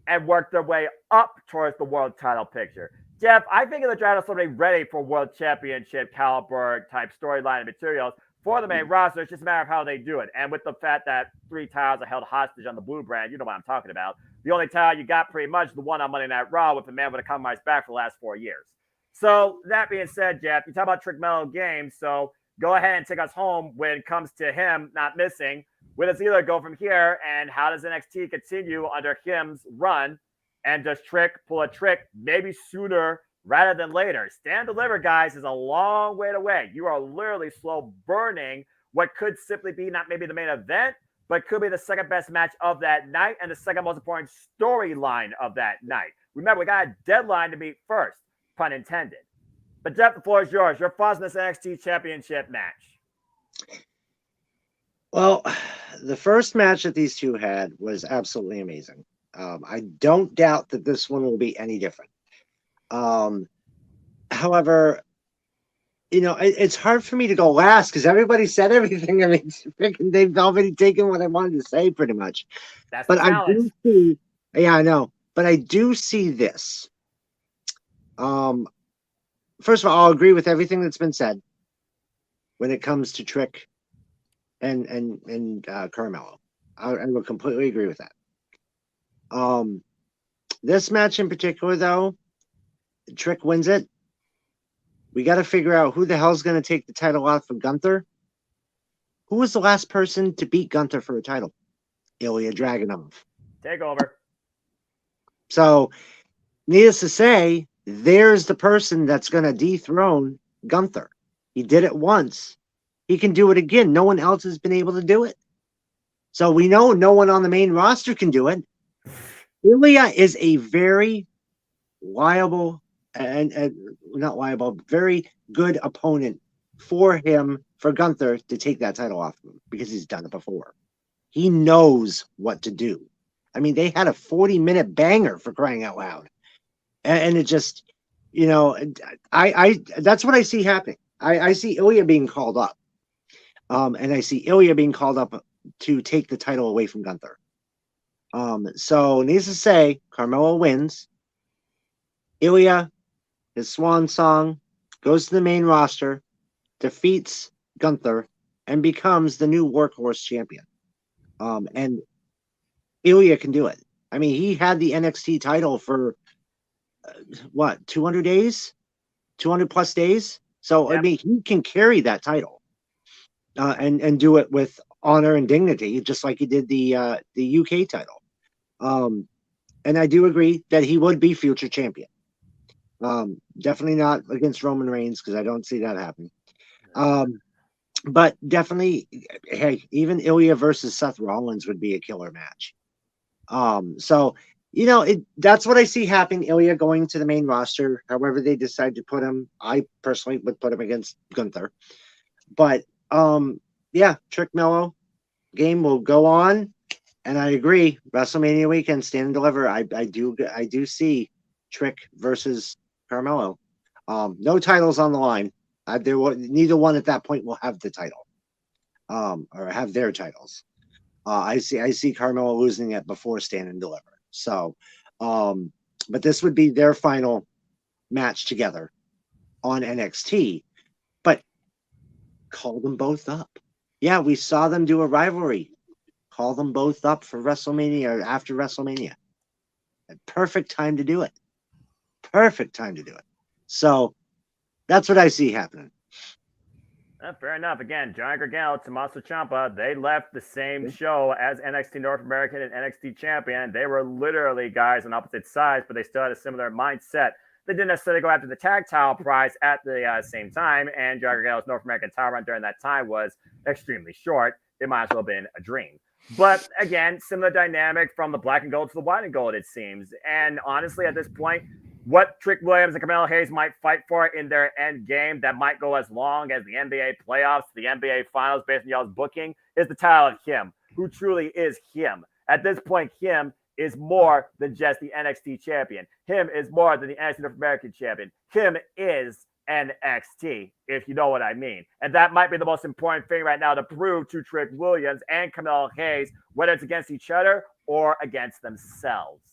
and work their way up towards the world title picture. Jeff, I think they're trying to somebody ready for world championship caliber type storyline and materials for the main roster. It's just a matter of how they do it. And with the fact that 3 titles are held hostage on the Blue brand, you know what I'm talking about. The only title you got pretty much the one on Monday Night Raw with the man with a compromised back for the last 4 years. So that being said, Jeff, you talk about Trick Mello games. So go ahead and take us home when it comes to him not missing. Where does Ilya go from here? And how does NXT continue under him's run? And does Trick pull a trick maybe sooner rather than later? Stand Deliver, guys, is a long way away. You are literally slow burning what could simply be not maybe the main event, but could be the second best match of that night and the second most important storyline of that night. Remember, we got a deadline to meet first, pun intended. But Jeff, the floor is yours. Your thoughts on this NXT Championship match? Well, the first match that these two had was absolutely amazing. I don't doubt that this one will be any different. However, you know, it's hard for me to go last because everybody said everything. I mean, they've already taken what I wanted to say pretty much. That's but the I challenge. do see, yeah, I know. But I do see this. First of all, I'll agree with everything that's been said when it comes to Trick and Carmelo. I will completely agree with that. This match in particular, though, Trick wins it. We got to figure out who the hell's going to take the title off for Gunther. Who was the last person to beat Gunther for a title? Ilya Dragunov. Take over. So, needless to say, there's the person that's going to dethrone Gunther. He did it once. He can do it again. No one else has been able to do it. So we know no one on the main roster can do it. Ilya is a very liable and not liable, very good opponent for him, for Gunther to take that title off of him because he's done it before. He knows what to do. I mean, they had a 40-minute banger for crying out loud. And it just, you know, I that's what I see happening. I see Ilya being called up. And I see Ilya being called up to take the title away from Gunther. So needless to say, Carmelo wins. Ilya, his swan song, goes to the main roster, defeats Gunther, and becomes the new Workhorse champion. And Ilya can do it. I mean, he had the NXT title for 200 days, 200 plus days. So yep. I mean, he can carry that title and do it with honor and dignity, just like he did the UK title. And I do agree that he would be future champion. Definitely not against Roman Reigns because I don't see that happening. But definitely, hey, even Ilya versus Seth Rollins would be a killer match. So, you know, that's what I see happening. Ilya going to the main roster, however they decide to put him. I personally would put him against Gunther. But, yeah, Trick Mello game will go on. And I agree, WrestleMania weekend, Stand and Deliver. I do see Trick versus Carmelo. No titles on the line. Neither one at that point will have the title, or have their titles. I see Carmelo losing it before Stand and Deliver. So, but this would be their final match together on NXT. But call them both up. Yeah, we saw them do a rivalry. Call them both up for WrestleMania or after WrestleMania. A perfect time to do it. Perfect time to do it. So that's what I see happening. Fair enough. Again, Johnny Gargano, Tommaso Ciampa, they left the same show as NXT North American and NXT Champion. They were literally guys on opposite sides, but they still had a similar mindset. They didn't necessarily go after the tag title prize at the same time, and Johnny Gargano's North American title run during that time was extremely short. It might as well have been a dream. But again, similar dynamic from the black and gold to the white and gold, it seems. And honestly, at this point, what Trick Williams and Carmelo Hayes might fight for in their end game that might go as long as the NBA playoffs, the NBA finals based on y'all's booking, is the title of him, who truly is him. At this point, him is more than just the NXT champion. Him is more than the NXT North American champion. Him is NXT, if you know what I mean. And that might be the most important thing right now to prove to Trick Williams and Carmelo Hayes, whether it's against each other or against themselves.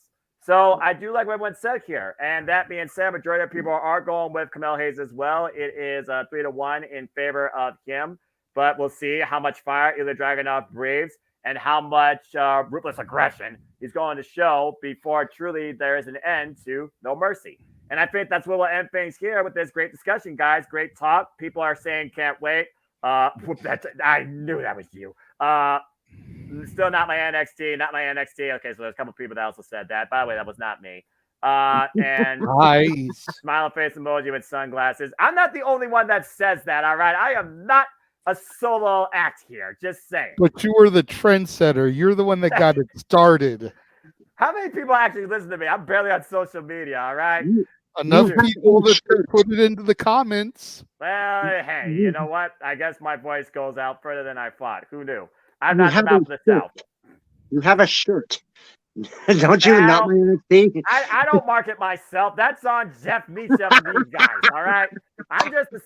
So I do like what everyone said here. And that being said, majority of people are going with Carmelo Hayes as well. It is 3-1 in favor of him. But we'll see how much fire Ilya Dragunov breathes and how much ruthless aggression he's going to show before truly there is an end to No Mercy. And I think that's where we'll end things here with this great discussion, guys. Great talk. People are saying can't wait. I knew that was you. Still not my NXT, not my NXT. Okay, so there's a couple people that also said that. By the way, that was not me. And Nice. Smile face emoji with sunglasses. I'm not the only one that says that, all right? I am not a solo act here. Just saying. But you were the trendsetter. You're the one that got it started. How many people actually listen to me? I'm barely on social media, all right? Enough people that put it into the comments. Well, hey, you know what? I guess my voice goes out further than I thought. Who knew? I'm not the mouth of the South. You have a shirt. Don't you? Now, not my NXT. I don't market myself. That's on Jeff Meacham and these guys, all right? I'm just a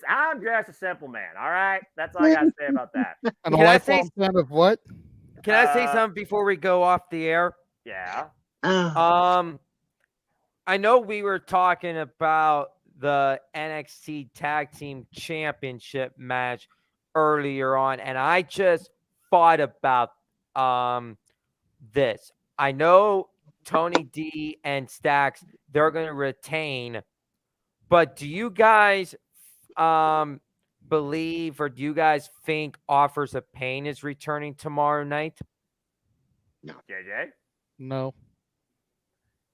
simple man, all right? That's all I got to say about that. And a lifelong fan of what? Can I say something before we go off the air? Yeah. I know we were talking about the NXT Tag Team Championship match earlier on, and I just thought about this. I know Tony D and Stacks, they're going to retain, but do you guys believe or do you guys think Offers of Pain is returning tomorrow night? No. JJ? No.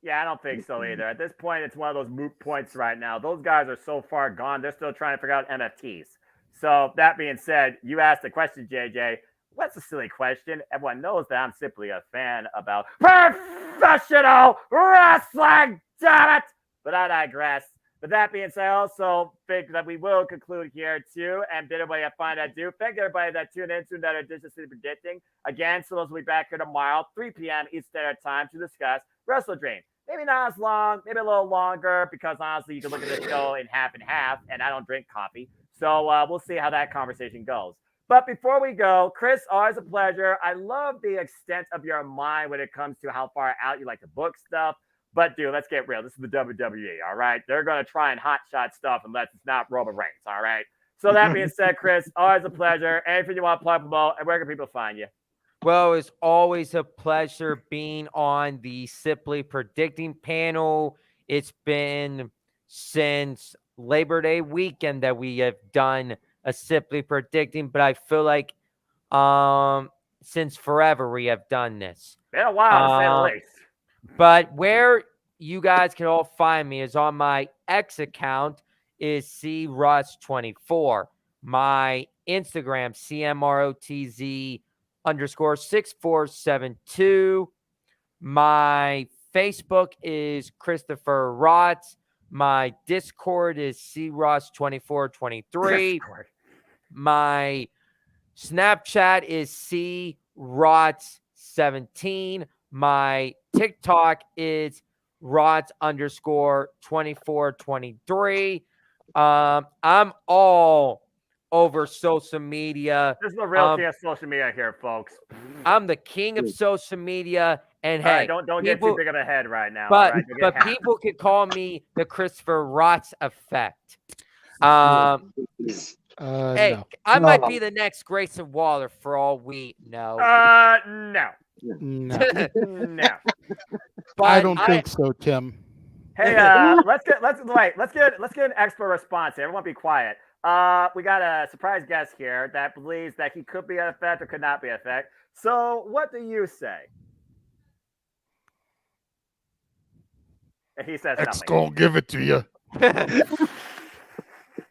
Yeah, I don't think so either. At this point, it's one of those moot points right now. Those guys are so far gone, they're still trying to figure out MFTs. So that being said, you asked the question, JJ. What's a silly question? Everyone knows that I'm simply a fan about professional wrestling, damn it! But I digress. But that being said, I also think that we will conclude here too. And bit of way I find I do. Thank everybody that tuned in to another edition of City Predicting. Again, so those will be back here tomorrow, 3 p.m. Eastern Standard Time to discuss Wrestle Dream. Maybe not as long, maybe a little longer, because honestly, you can look at the show in half and half, and I don't drink coffee. So we'll see how that conversation goes. But before we go, Chris, always a pleasure. I love the extent of your mind when it comes to how far out you like to book stuff. But, dude, let's get real. This is the WWE, all right? They're going to try and hotshot stuff unless it's not Roman Reigns, all right? So that being said, Chris, always a pleasure. Anything you want to plug about, and where can people find you? Well, it's always a pleasure being on the Simply Predicting panel. It's been since Labor Day weekend that we have done a Simply Predicting, but I feel like since forever we have done this. Been a while, to say the least. But where you guys can all find me is on my X account is CRuss24. My Instagram, CMROTZ_6472. My Facebook is Christopher Rotz. My Discord is CRuss2423. My Snapchat is CRots17. My TikTok is Rots_2423. I'm all over social media. This is the real king of social media here, folks. I'm the king of social media. And all hey, right, don't get too big of a head right now. But, right? but people could call me the Christopher Rotz effect. No. I might be the next Grayson Waller for all we know. No. No. No. But I don't think so, Tim. Hey, let's get an expert response here. Everyone be quiet. We got a surprise guest here that believes that he could be an effect or could not be an effect. So what do you say? And he says X nothing. gonna give it to you.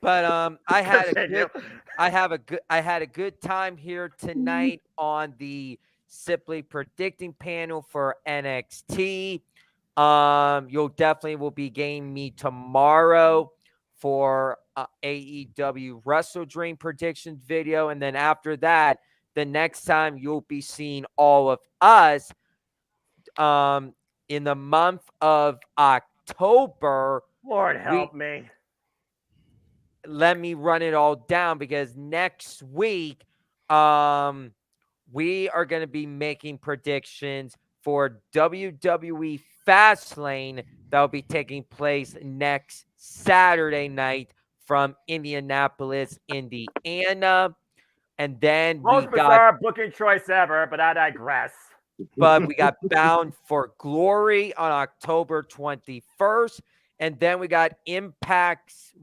But I had a good time here tonight on the Simply Predicting panel for NXT. You'll definitely will be getting me tomorrow for AEW Wrestle Dream predictions video. And then after that, the next time you'll be seeing all of us in the month of October. Lord help me. Let me run it all down, because next week we are going to be making predictions for WWE Fastlane that will be taking place next Saturday night from Indianapolis, Indiana. And then most bizarre booking choice ever, but I digress. But we got Bound for Glory on October 21st. And then we got Impact's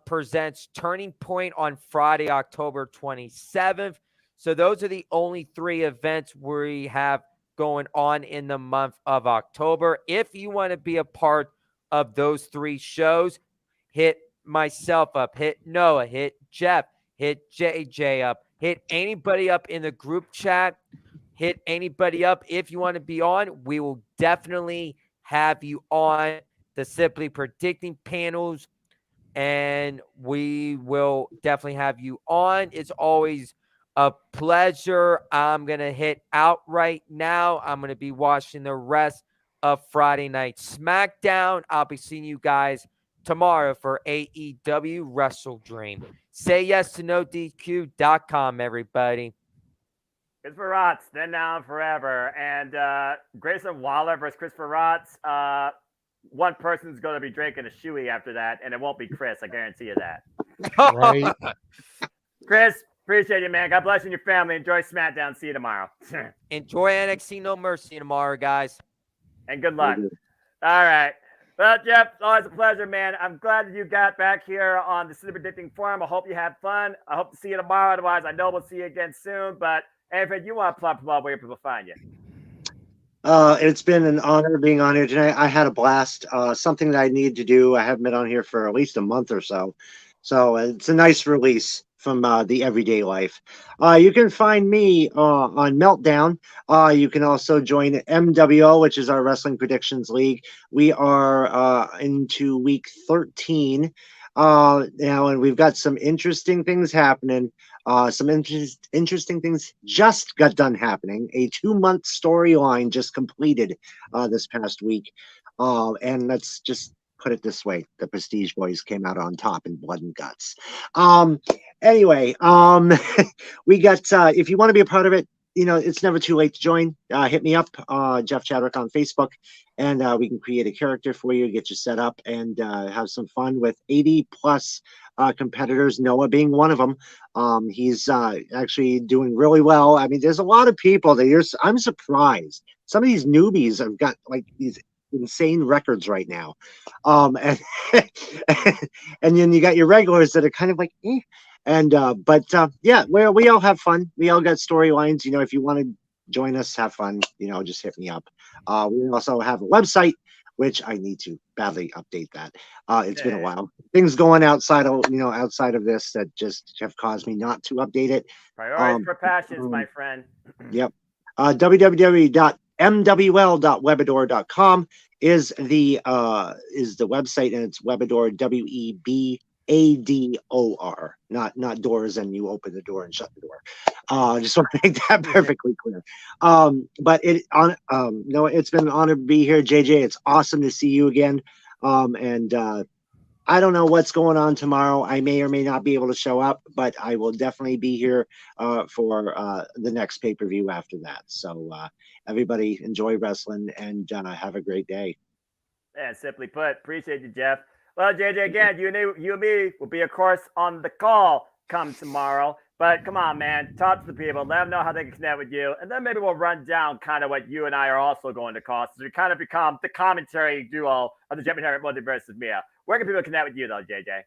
presents Turning Point on Friday, October 27th. So those are the only 3 events we have going on in the month of October. If you want to be a part of those 3 shows, hit myself up, hit Noah, hit Jeff, hit JJ up, hit anybody up in the group chat, hit anybody up. If you want to be on, we will definitely have you on the Simply Predicting panels, and we will definitely have you on. It's always a pleasure. I'm going to hit out right now. I'm going to be watching the rest of Friday Night SmackDown. I'll be seeing you guys tomorrow for AEW Wrestle Dream. Say yes to NoDQ.com, everybody. Christopher Rotz, then, now, and forever. And Grayson Waller versus Christopher Rotz. One person's going to be drinking a shoey after that, and it won't be Chris. I guarantee you that. Right. Chris, appreciate you, man. God bless you and your family. Enjoy SmackDown. See you tomorrow. Enjoy NXT No Mercy tomorrow, guys. And good luck. All right. Well, Jeff, it's always a pleasure, man. I'm glad that you got back here on the Simply Predicting Forum. I hope you had fun. I hope to see you tomorrow. Otherwise, I know we'll see you again soon. But anything you want to plug, where people find you? It's been an honor being on here tonight. I had a blast. Something that I need to do. I haven't been on here for at least a month or so. So it's a nice release from the everyday life. You can find me on Meltdown. You can also join MWO, which is our Wrestling Predictions League. We are into week 13 now, and we've got some interesting things happening. Some interesting things just got done happening. A 2-month storyline just completed this past week. And let's just put it this way. The Prestige Boys came out on top in blood and guts. Anyway, we got, if you want to be a part of it, it's never too late to join. Hit me up, Jeff Chadwick on Facebook, and we can create a character for you, get you set up, and have some fun with 80 plus competitors, Noah being one of them. He's actually doing really well. I mean, there's a lot of people that I'm surprised. Some of these newbies have got like these insane records right now. And then you got your regulars that are kind of like, eh. And yeah, we all have fun. We all got storylines. If you want to join us, have fun, just hit me up. We also have a website, which I need to badly update that. It's been a while. Things going outside of this that just have caused me not to update it. Priorities for passions, my friend. Yep. www.mwl.webador.com is the website, and it's Webador, WEBADOR, not doors and you open the door and shut the door. Just want to make that perfectly clear. But it's been an honor to be here, JJ. It's awesome to see you again. And I don't know what's going on tomorrow. I may or may not be able to show up, but I will definitely be here for the next pay-per-view after that. So everybody enjoy wrestling and have a great day. And simply put, appreciate you, Jeff. Well, JJ, again, you and me will be, of course, on the call come tomorrow. But come on, man, talk to the people, let them know how they can connect with you, and then maybe we'll run down kind of what you and I are also going to cost. So we kind of become the commentary duo of the Championship Multiverse of Mia. Where can people connect with you, though, JJ?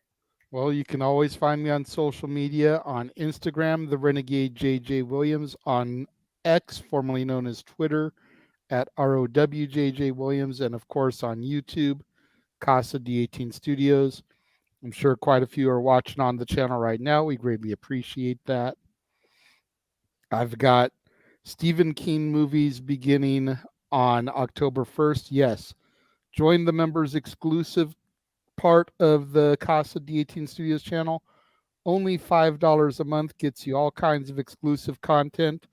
Well, you can always find me on social media, on Instagram, the Renegade JJ Williams, on X, formerly known as Twitter, at ROWJJ Williams, and of course on YouTube, Casa D18 Studios. I'm sure quite a few are watching on the channel right now. We greatly appreciate that. I've got Stephen King movies beginning on October 1st. Yes. Join the members exclusive part of the Casa D18 Studios channel. Only $5 a month gets you all kinds of exclusive content.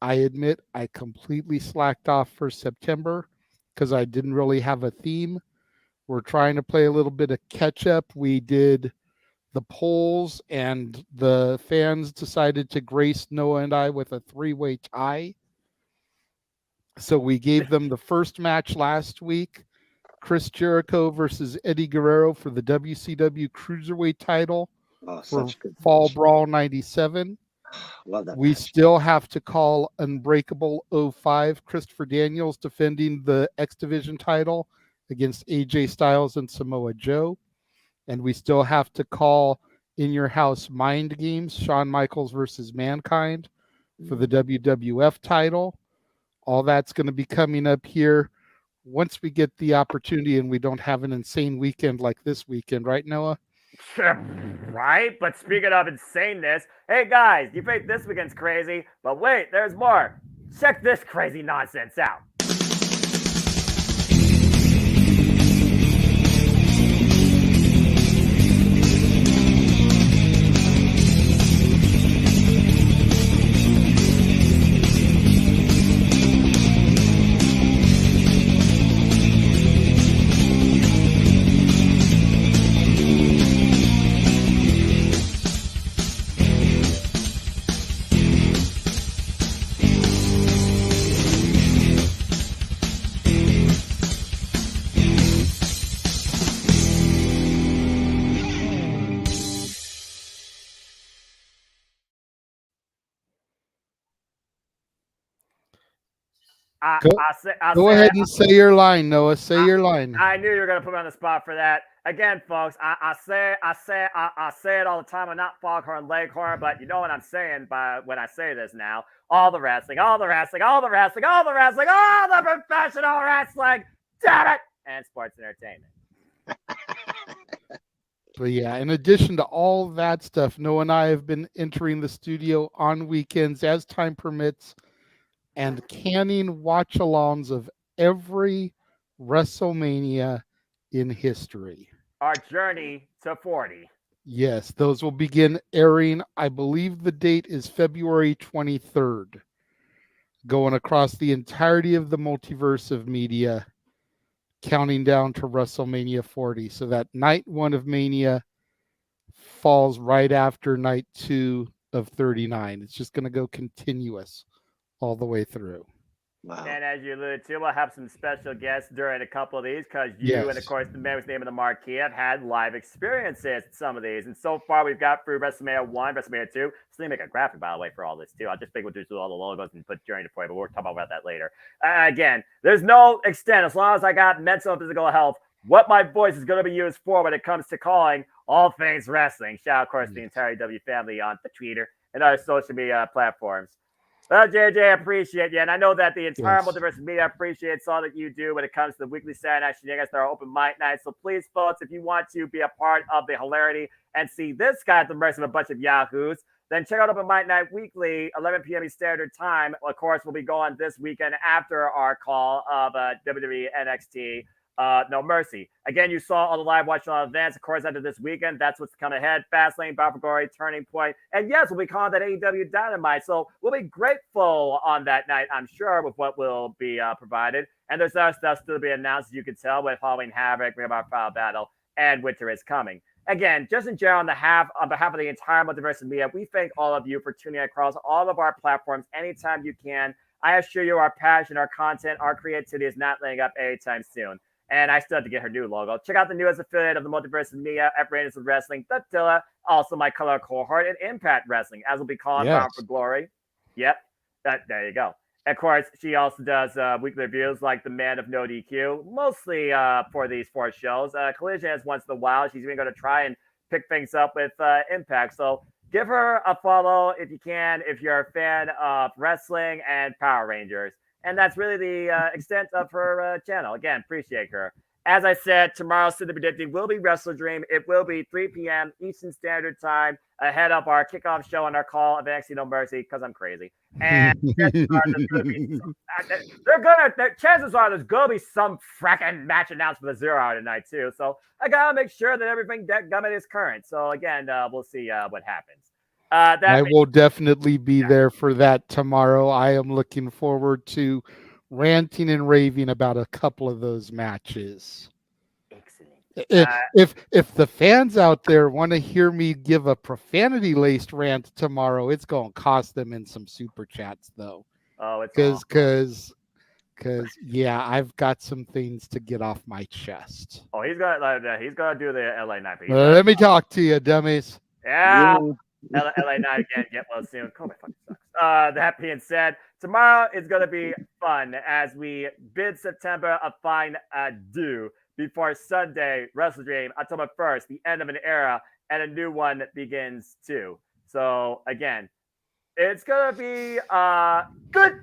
I admit I completely slacked off for September because I didn't really have a theme. We're trying to play a little bit of catch up. We did the polls, and the fans decided to grace Noah and I with a 3-way tie. So we gave them the first match last week, Chris Jericho versus Eddie Guerrero for the WCW Cruiserweight title for Fall Brawl 97. Love that we match. Still have to call Unbreakable 05, Christopher Daniels defending the X Division title against AJ Styles and Samoa Joe. And we still have to call In Your House Mind Games, Shawn Michaels versus Mankind for the WWF title. All that's going to be coming up here once we get the opportunity and we don't have an insane weekend like this weekend, right, Noah? Right? But speaking of insaneness, hey guys, you think this weekend's crazy, but wait, there's more. Check this crazy nonsense out. Go ahead and say your line, Noah. Say your line. I knew you were going to put me on the spot for that. Again, folks, I say it all the time. I'm not Foghorn Leghorn, but you know what I'm saying when I say this now. All the wrestling, all the wrestling, all the wrestling, all the wrestling, all the professional wrestling. Damn it! And sports entertainment. But yeah, in addition to all that stuff, Noah and I have been entering the studio on weekends as time permits and canning watch-alongs of every WrestleMania in history. Our journey to 40. Yes, those will begin airing. I believe the date is February 23rd. Going across the entirety of the multiverse of media, counting down to WrestleMania 40. So that night 1 of Mania falls right after night 2 of 39. It's just going to go continuous all the way through. Wow. And as you alluded to, we'll have some special guests during a couple of these because you and, of course, the man with the name of the marquee have had live experiences in some of these. And so far, we've got through WrestleMania 1, WrestleMania 2. So they make a graphic, by the way, for all this, too. I just think we'll do all the logos and put Journey to 40, but we'll talk about that later. Again, there's no extent, as long as I got mental and physical health, what my voice is going to be used for when it comes to calling all things wrestling. Shout out, of course, the entire W family on the Twitter and other social media platforms. Well, JJ, I appreciate you. And I know that the entire multiverse of media appreciates all that you do when it comes to the weekly Saturday Night Shenanigans that are open mic nights. So please, folks, if you want to be a part of the hilarity and see this guy at the mercy of a bunch of yahoos, then check out Open Mic Night Weekly, 11 p.m. Standard Time. Of course, we'll be going this weekend after our call of WWE NXT. No Mercy. Again, you saw all the live watching on events. Of course, after this weekend, that's what's coming ahead. Fastlane, Battle for Glory, Turning Point. And yes, we'll be calling that AEW Dynamite. So we'll be grateful on that night, I'm sure, with what will be provided. And there's other stuff still to be announced, as you can tell, with Halloween Havoc, Ring of Honor Final Battle, and Winter is Coming. Again, just in general, on behalf of the entire multiverse of media, we thank all of you for tuning across all of our platforms anytime you can. I assure you our passion, our content, our creativity is not laying up anytime soon. And I still have to get her new logo. Check out the newest affiliate of the multiverse of media, Apparatus of Wrestling, The Dilla, also my color cohort, and Impact Wrestling, as we'll be calling Bound for Glory. Yep, there you go. Of course, she also does weekly reviews like The Man of No DQ, mostly for these 4 shows. Collision is once in a while. She's even going to try and pick things up with Impact. So give her a follow if you can, if you're a fan of wrestling and Power Rangers. And that's really the extent of her channel. Again, appreciate her. As I said, tomorrow, Cindy Predicting will be Wrestle Dream. It will be 3 p.m. Eastern Standard Time ahead of our kickoff show and our call of NXT No Mercy, because I'm crazy. And chances are there's gonna be some fracking match announced for the 0 Hour tonight too. So I gotta make sure that everything Gummit is current. So again, we'll see what happens. I will definitely be there for that tomorrow. I am looking forward to ranting and raving about a couple of those matches. Excellent. If the fans out there want to hear me give a profanity laced rant tomorrow, it's going to cost them in some super chats though. Oh, it's because yeah, I've got some things to get off my chest. Oh, he's gonna do the LA Night. Let me talk to you, dummies. Yeah. LA Night again. Get well soon. Kobe fucking sucks. That being said, tomorrow is going to be fun as we bid September a fine adieu before Sunday, Wrestle Dream, October 1st, the end of an era, and a new one begins too. So, again, it's going to be good,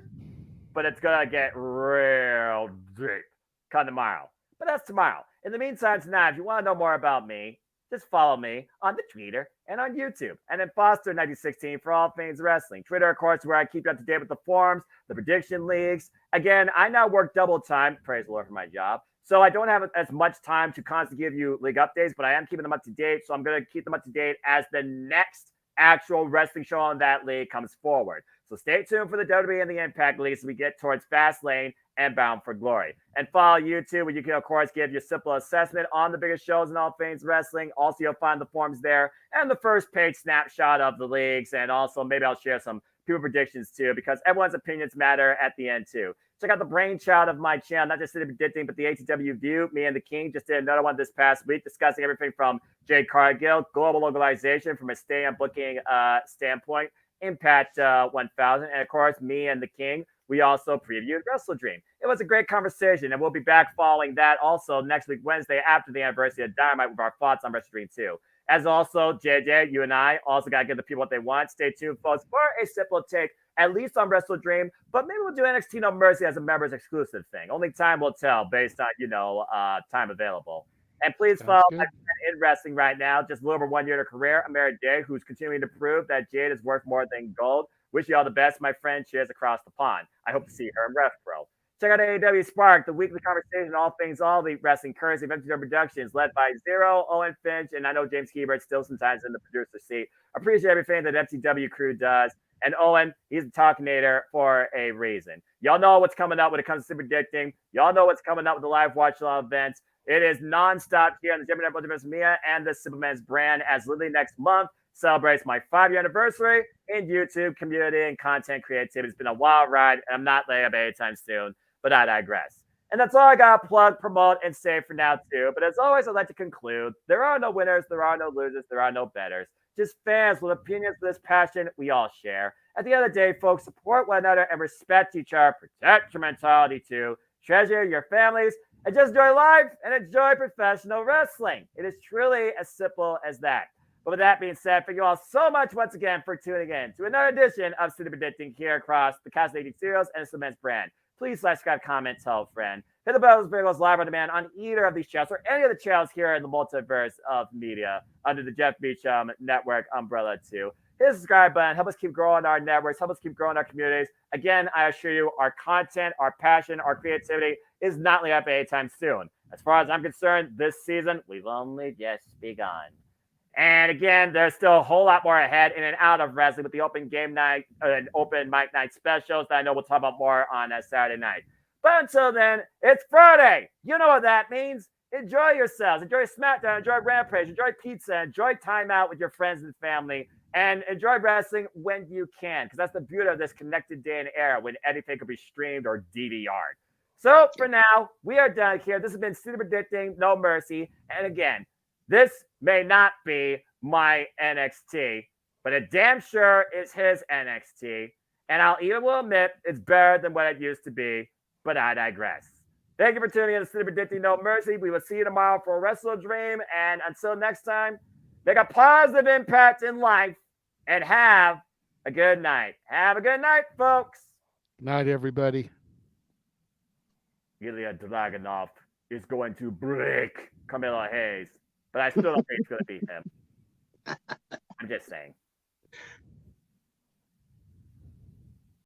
but it's going to get real deep. Come tomorrow. But that's tomorrow. In the meantime, tonight, if you want to know more about me, just follow me on the Twitter and on YouTube. And then Foster 1916 for all things wrestling. Twitter, of course, where I keep you up to date with the forums, the prediction leagues. Again, I now work double time. Praise the Lord for my job. So I don't have as much time to constantly give you league updates, but I am keeping them up to date. So I'm going to keep them up to date as the next actual wrestling show on that league comes forward. So stay tuned for the WWE and the Impact League as we get towards Fastlane and Bound for Glory. And follow YouTube, where you can, of course, give your simple assessment on the biggest shows and all things wrestling. Also, you'll find the forums there and the first page snapshot of the leagues. And also, maybe I'll share some people predictions too, because everyone's opinions matter at the end too. Check out the brainchild of my channel, not just City Predicting, but the ATW View. Me and the King just did another one this past week discussing everything from Jade Cargill, global localization from a stay-on booking standpoint, Impact 1000, and of course, me and the King. We also previewed Wrestle Dream. It was a great conversation, and we'll be back following that also next week, Wednesday, after the anniversary of Dynamite with our thoughts on Wrestle Dream 2. As also, JJ, you and I also got to give the people what they want. Stay tuned, folks, for a simple take, at least on Wrestle Dream, but maybe we'll do NXT No Mercy as a members exclusive thing. Only time will tell based on, time available. And please follow my friend in wrestling right now, just a little over 1 year in her career, Amara Day, who's continuing to prove that Jade is worth more than gold. Wish you all the best, my friend. Cheers across the pond. I hope to see her in Ref Pro. Check out AEW Spark, the weekly conversation, all things, all the wrestling currency of MTW Productions, led by Zero, Owen Finch, and I know James Hebert still sometimes in the producer seat. Appreciate everything that MTW crew does. And Owen, he's a Talkinator for a reason. Y'all know what's coming up when it comes to predicting. Y'all know what's coming up with the live watch along events. It is nonstop here on the Gemini Multiverse Mia and the Superman's brand, as literally next month celebrates my 5-year anniversary in YouTube community and content creativity. It's been a wild ride, and I'm not laying up anytime soon, but I digress. And that's all I got to plug, promote, and say for now, too. But as always, I'd like to conclude, there are no winners, there are no losers, there are no betters. Just fans with opinions with this passion we all share. At the end of the day, folks, support one another and respect each other. Protect your mentality, too. Treasure your families, and just enjoy life and enjoy professional wrestling. It is truly as simple as that. But with that being said, thank you all so much once again for tuning in to another edition of City Predicting here across the Cast 80 Studios and the Cements brand. Please subscribe, comment, tell a friend. Hit the bell as live on demand on either of these channels or any of the channels here in the multiverse of media under the Jeff Beacham Network umbrella too. Hit the subscribe button. Help us keep growing our networks. Help us keep growing our communities. Again, I assure you, our content, our passion, our creativity is not letting up anytime soon. As far as I'm concerned, this season, we've only just begun. And again, there's still a whole lot more ahead in and out of wrestling with the open game night and open mic night specials that I know we'll talk about more on Saturday night. But until then, it's Friday. You know what that means. Enjoy yourselves. Enjoy SmackDown. Enjoy Rampage. Enjoy pizza. Enjoy time out with your friends and family. And enjoy wrestling when you can, because that's the beauty of this connected day and era when anything could be streamed or DVR'd. So for now, we are done here. This has been City Predicting No Mercy. And again, this may not be my NXT, but it damn sure is his NXT. And I'll even will admit it's better than what it used to be, but I digress. Thank you for tuning in to City Predicting No Mercy. We will see you tomorrow for Wrestle Dream. And until next time, make a positive impact in life and have a good night. Have a good night, folks. Night, everybody. Ilya Dragunov is going to break Carmelo Hayes, but I still don't think it's going to beat him. I'm just saying.